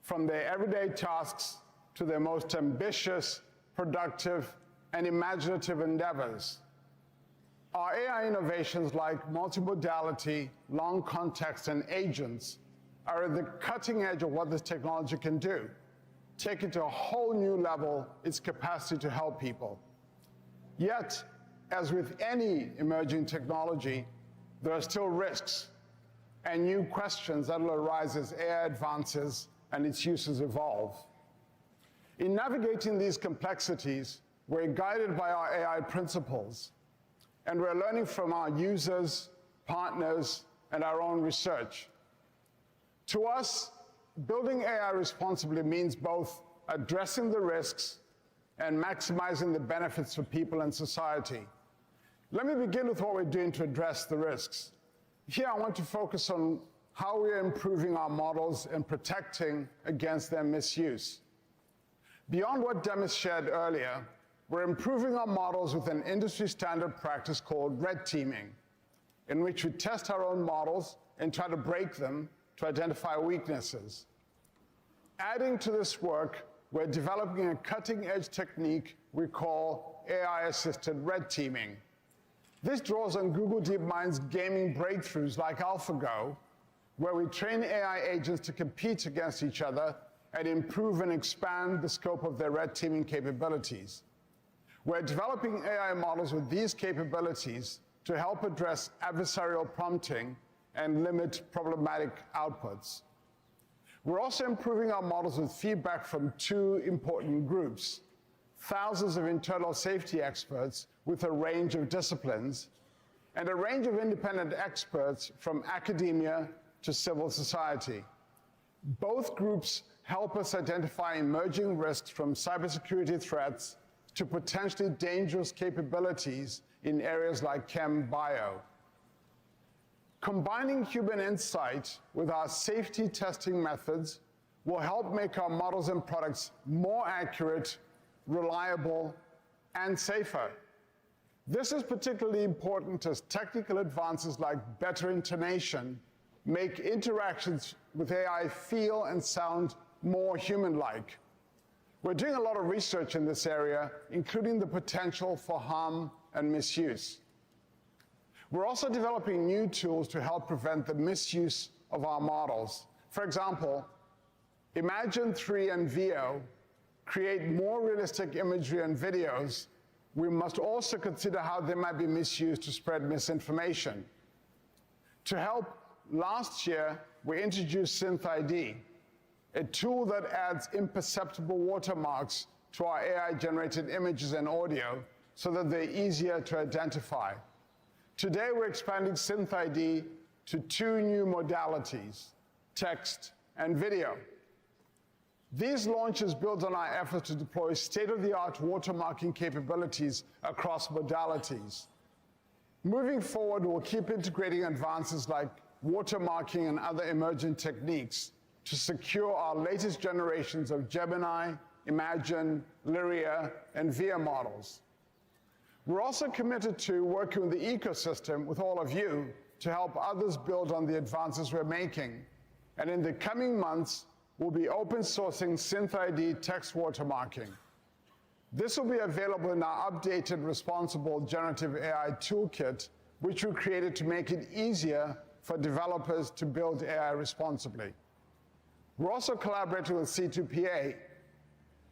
from their everyday tasks to their most ambitious, productive, and imaginative endeavors. Our AI innovations like multimodality, long context, and agents are at the cutting edge of what this technology can do, taking to a whole new level its capacity to help people. Yet, as with any emerging technology, there are still risks. and new questions that will arise as AI advances and its uses evolve. In navigating these complexities, we're guided by our AI principles, and we're learning from our users, partners, and our own research. To us, building AI responsibly means both addressing the risks and maximizing the benefits for people and society. Let me begin with what we're doing to address the risks. Here, I want to focus on how we are improving our models and protecting against their misuse. Beyond what Demis shared earlier, we're improving our models with an industry-standard practice called red teaming, in which we test our own models and try to break them to identify weaknesses. Adding to this work, we're developing a cutting-edge technique we call AI-assisted red teaming. This draws on Google DeepMind's gaming breakthroughs like AlphaGo, where we train AI agents to compete against each other and improve and expand the scope of their red teaming capabilities. We're developing AI models with these capabilities to help address adversarial prompting and limit problematic outputs. We're also improving our models with feedback from two important groups: thousands of internal safety experts with a range of disciplines, and a range of independent experts from academia to civil society. Both groups help us identify emerging risks from cybersecurity threats to potentially dangerous capabilities in areas like chem bio. Combining human insight with our safety testing methods will help make our models and products more accurate, reliable, and safer. This is particularly important as technical advances like better intonation make interactions with AI feel and sound more human-like. We're doing a lot of research in this area, including the potential for harm and misuse. We're also developing new tools to help prevent the misuse of our models. For example, Imagine 3 and Veo create more realistic imagery and videos. We must also consider how they might be misused to spread misinformation. To help, last year, we introduced SynthID, a tool that adds imperceptible watermarks to our AI-generated images and audio so that they're easier to identify. Today, we're expanding SynthID to 2 new modalities, text and video. These launches build on our efforts to deploy state-of-the-art watermarking capabilities across modalities. Moving forward, we'll keep integrating advances like watermarking and other emerging techniques to secure our latest generations of Gemini, Imagine, Lyria, and Veo models. We're also committed to working with the ecosystem with all of you to help others build on the advances we're making. And in the coming months, we'll be open sourcing SynthID text watermarking. This will be available in our updated responsible generative AI toolkit, which we created to make it easier for developers to build AI responsibly. We're also collaborating with C2PA,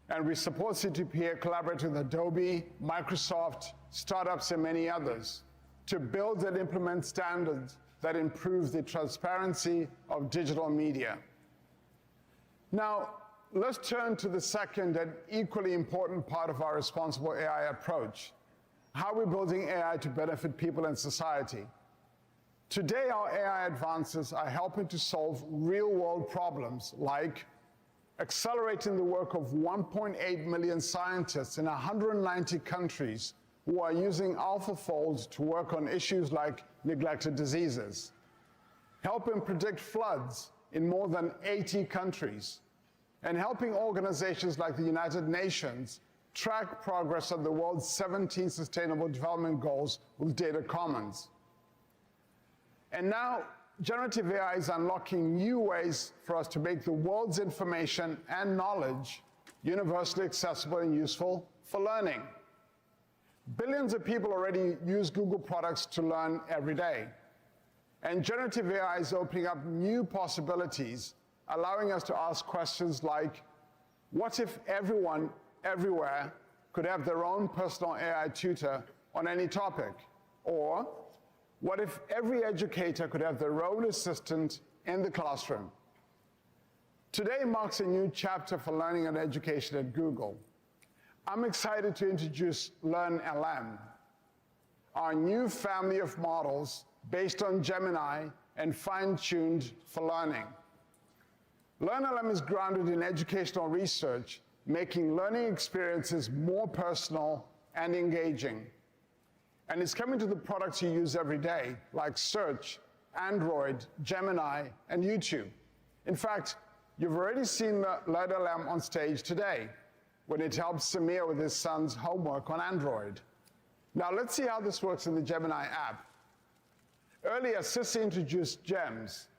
and we support C2PA collaborating with Adobe, Microsoft, startups, and many others to build and implement standards that improve the transparency of digital media. Now, let's turn to the second and equally important part of our responsible AI approach, how we're building AI to benefit people and society. Today, our AI advances are helping to solve real-world problems like accelerating the work of 1.8 million scientists in 190 countries who are using AlphaFold to work on issues like neglected diseases, helping predict floods in more than 80 countries, and helping organizations like the United Nations track progress on the world's 17 Sustainable Development Goals with data commons. And now, generative AI is unlocking new ways for us to make the world's information and knowledge universally accessible and useful for learning. Billions of people already use Google products to learn every day. And generative AI is opening up new possibilities, allowing us to ask questions like, what if everyone, everywhere, could have their own personal AI tutor on any topic? Or, What if every educator could have their own assistant in the classroom? Today marks a new chapter for learning and education at Google. I'm excited to introduce LearnLM, our new family of models based on Gemini and fine-tuned for learning. LearnLM is grounded in educational research, making learning experiences more personal and engaging. And it's coming to the products you use every day, like Search, Android, Gemini, and YouTube. In fact, you've already seen LearnLM on stage today, when it helps Samir with his son's homework on Android. Now let's see how this works in the Gemini app. Earlier, Sissy introduced Gems,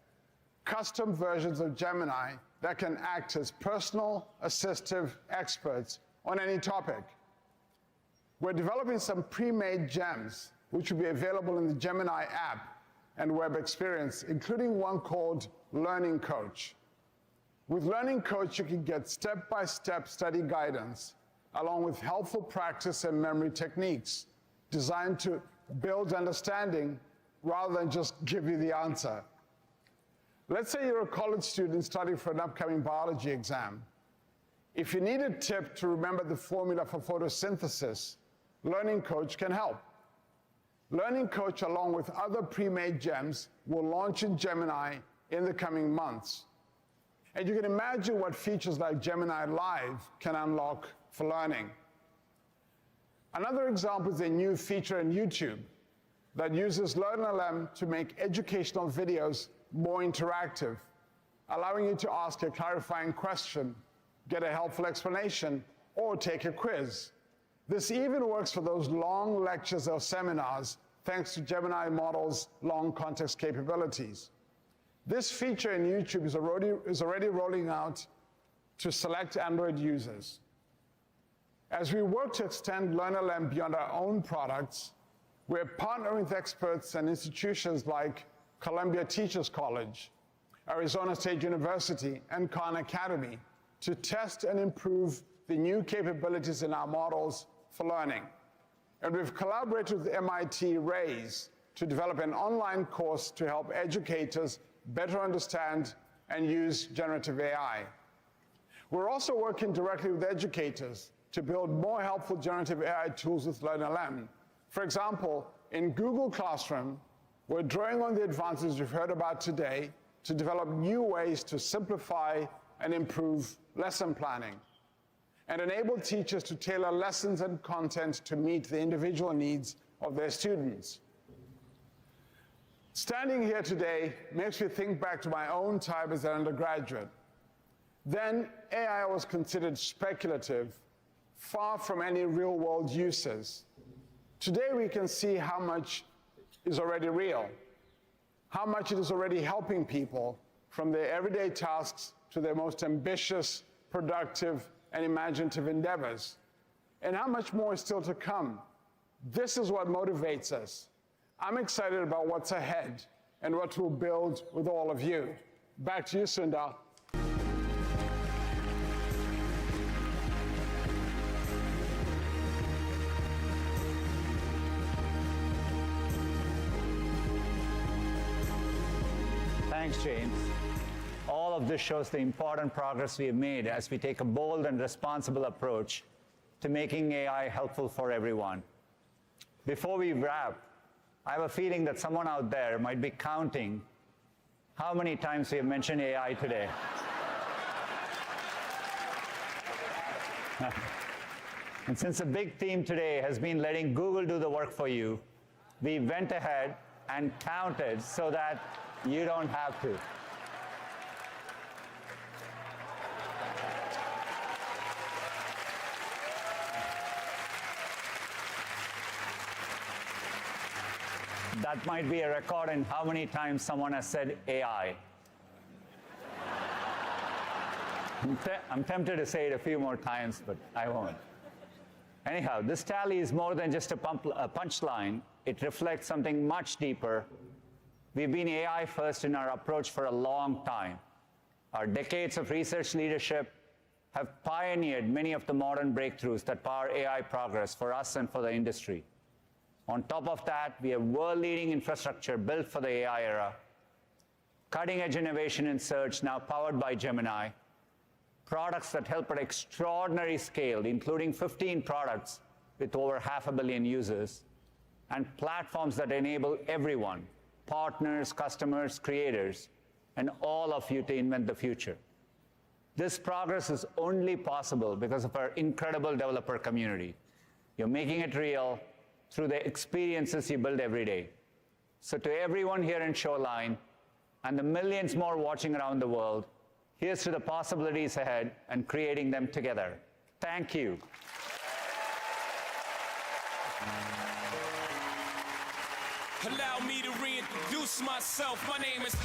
custom versions of Gemini that can act as personal assistive experts on any topic. We're developing some pre-made gems, which will be available in the Gemini app and web experience, including one called Learning Coach. With Learning Coach, you can get step-by-step study guidance, along with helpful practice and memory techniques designed to build understanding rather than just give you the answer. Let's say you're a college student studying for an upcoming biology exam. If you need a tip to remember the formula for photosynthesis, Learning Coach can help. Learning Coach, along with other pre-made gems, will launch in Gemini in the coming months. And you can imagine what features like Gemini Live can unlock for learning. Another example is a new feature in YouTube that uses LearnLM to make educational videos more interactive, allowing you to ask a clarifying question, get a helpful explanation, or take a quiz. This even works for those long lectures or seminars, thanks to Gemini model's long context capabilities. This feature in YouTube is already rolling out to select Android users. As we work to extend LearnLM beyond our own products, we're partnering with experts and institutions like Columbia Teachers College, Arizona State University, and Khan Academy to test and improve the new capabilities in our models for learning. And we've collaborated with MIT Raise to develop an online course to help educators better understand and use generative AI. We're also working directly with educators to build more helpful generative AI tools with LearnLM. For example, in Google Classroom, we're drawing on the advances you've heard about today to develop new ways to simplify and improve lesson planning and enable teachers to tailor lessons and content to meet the individual needs of their students. Standing here today makes me think back to my own time as an undergraduate. Then AI was considered speculative, far from any real-world uses. Today we can see how much is already real, how much it is already helping people from their everyday tasks to their most ambitious, productive, and imaginative endeavors, and how much more is still to come. This is what motivates us. I'm excited about what's ahead and what we'll build with all of you. Back to you, Sundar. Thanks, James. All of this shows the important progress we have made as we take a bold and responsible approach to making AI helpful for everyone. Before we wrap, I have a feeling that someone out there might be counting how many times we have mentioned AI today. And since the big theme today has been letting Google do the work for you, we went ahead and counted so that you don't have to. That might be a record in how many times someone has said AI. I'm tempted to say it a few more times, but I won't. Anyhow, this tally is more than just a punchline. It reflects something much deeper. We've been AI first in our approach for a long time. Our decades of research leadership have pioneered many of the modern breakthroughs that power AI progress for us and for the industry. On top of that, we have world-leading infrastructure built for the AI era, cutting-edge innovation in search now powered by Gemini, products that help at extraordinary scale, including 15 products with over 500 million users, and platforms that enable everyone, partners, customers, creators, and all of you to invent the future. This progress is only possible because of our incredible developer community. You're making it real through the experiences you build every day. So to everyone here in Shoreline, and the millions more watching around the world, here's to the possibilities ahead and creating them together. Thank you. Allow me to reintroduce myself. My name is...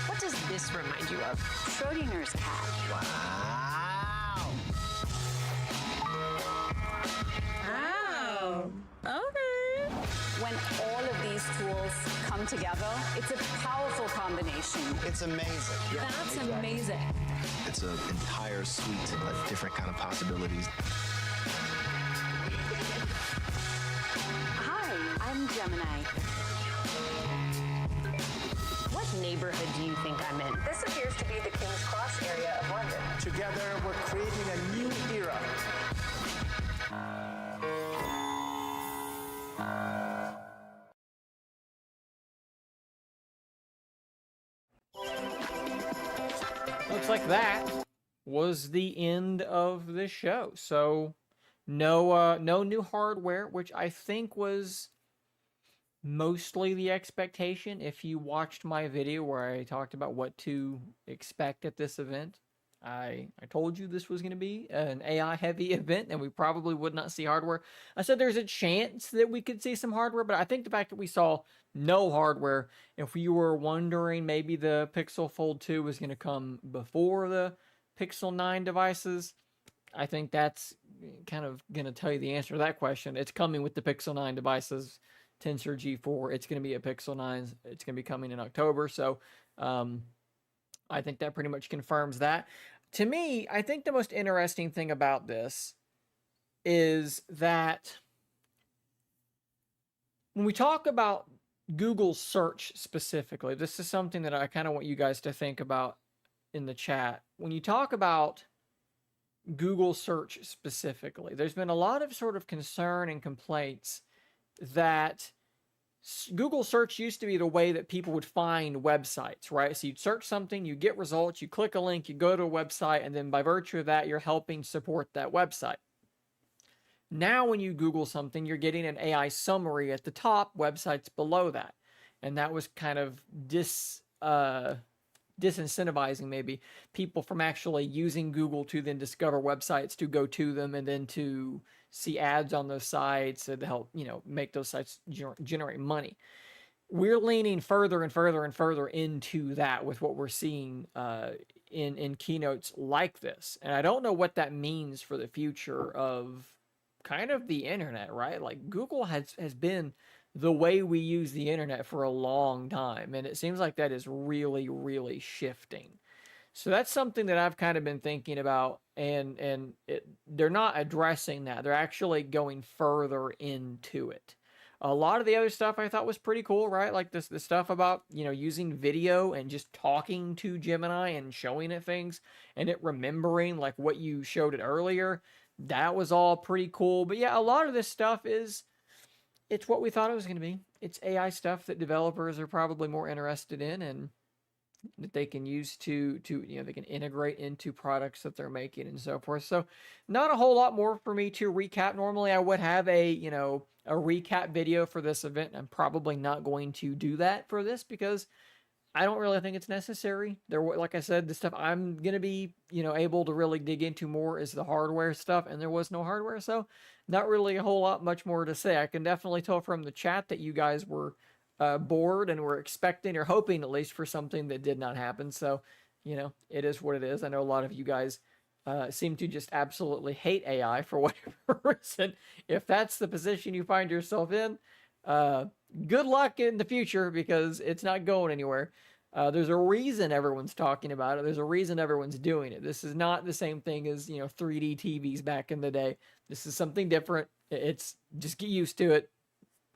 What does this remind you of? Schrodinger's cat. Wow. Wow. Okay. When all of these tools come together, it's a powerful combination. It's amazing. That's amazing. It's an entire suite of different kind of possibilities. Hi, I'm Gemini. What neighborhood do you think I'm in? This appears to be the King's Cross area of London. Together, we're creating a new era. Looks like that was the end of the show. So no new hardware, which I think was mostly the expectation. If you watched my video where I talked about what to expect at this event, I told you this was going to be an AI heavy event and we probably would not see hardware. I said there's a chance that we could see some hardware, but I think the fact that we saw no hardware, if you were wondering maybe the Pixel Fold 2 was going to come before the Pixel 9 devices, I think that's kind of going to tell you the answer to that question. It's coming with the Pixel 9 devices, Tensor G4. It's going to be a Pixel 9. It's going to be coming in October. So I think that pretty much confirms that. To me, I think the most interesting thing about this is that when we talk about Google search specifically, this is something that I kind of want you guys to think about in the chat. When you talk about Google search specifically, there's been a lot of sort of concern and complaints that Google search used to be the way that people would find websites, right? So you'd search something, you get results, you click a link, you go to a website, and then by virtue of that, you're helping support that website. Now, when you Google something, you're getting an AI summary at the top, websites below that. And that was kind of disincentivizing maybe people from actually using Google to then discover websites to go to them and then to see ads on those sites to help, make those sites generate money. We're leaning further and further and further into that with what we're seeing in keynotes like this. And I don't know what that means for the future of kind of the internet, right? Like Google has been the way we use the internet for a long time. And it seems like that is really, really shifting. So that's something that I've kind of been thinking about, and they're not addressing that. They're actually going further into it. A lot of the other stuff I thought was pretty cool, right? Like the stuff about, using video and just talking to Gemini and showing it things and it remembering like what you showed it earlier. That was all pretty cool. But yeah, a lot of this stuff it's what we thought it was going to be. It's AI stuff that developers are probably more interested in and that they can use to they can integrate into products that they're making and so forth. So not a whole lot more for me to recap. Normally I would have a recap video for this event. I'm probably not going to do that for this because I don't really think it's necessary. Like I said, the stuff I'm going to be, able to really dig into more is the hardware stuff, and there was no hardware, so not really a whole lot much more to say. I can definitely tell from the chat that you guys were bored and were expecting or hoping at least for something that did not happen. So, it is what it is. I know a lot of you guys seem to just absolutely hate AI for whatever reason. If that's the position you find yourself in, Good luck in the future because it's not going anywhere. There's a reason everyone's talking about it. There's a reason everyone's doing it. This is not the same thing as, 3D TVs back in the day. This is something different. It's just get used to it.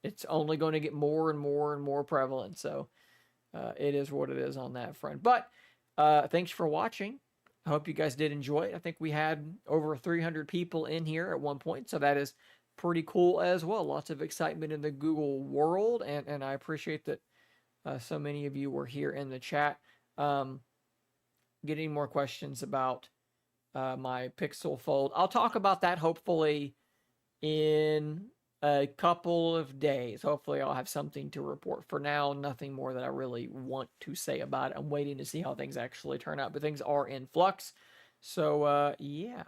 It's only going to get more and more and more prevalent. So it is what it is on that front. But thanks for watching. I hope you guys did enjoy it. I think we had over 300 people in here at one point. So that is pretty cool as well. Lots of excitement in the Google world. And I appreciate that so many of you were here in the chat. Getting more questions about my Pixel Fold. I'll talk about that hopefully in a couple of days. Hopefully I'll have something to report. For now, nothing more that I really want to say about it. I'm waiting to see how things actually turn out, but things are in flux. So, yeah.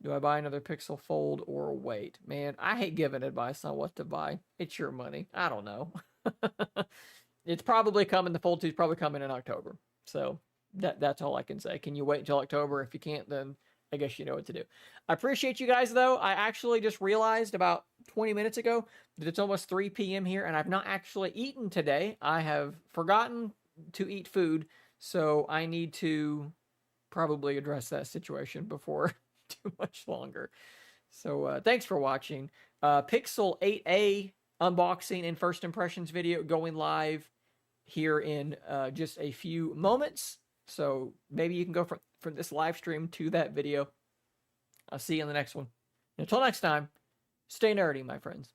Do I buy another Pixel Fold or wait? Man, I hate giving advice on what to buy. It's your money. I don't know. It's probably coming. The Fold 2 is probably coming in October. So that's all I can say. Can you wait until October? If you can't, then I guess you know what to do. I appreciate you guys, though. I actually just realized about 20 minutes ago that it's almost 3 p.m. here, and I've not actually eaten today. I have forgotten to eat food, so I need to probably address that situation before too much longer. So thanks for watching. Pixel 8a unboxing and first impressions video going live here in just a few moments. So maybe you can go from this live stream to that video. I'll see you in the next one. Until next time, stay nerdy, my friends.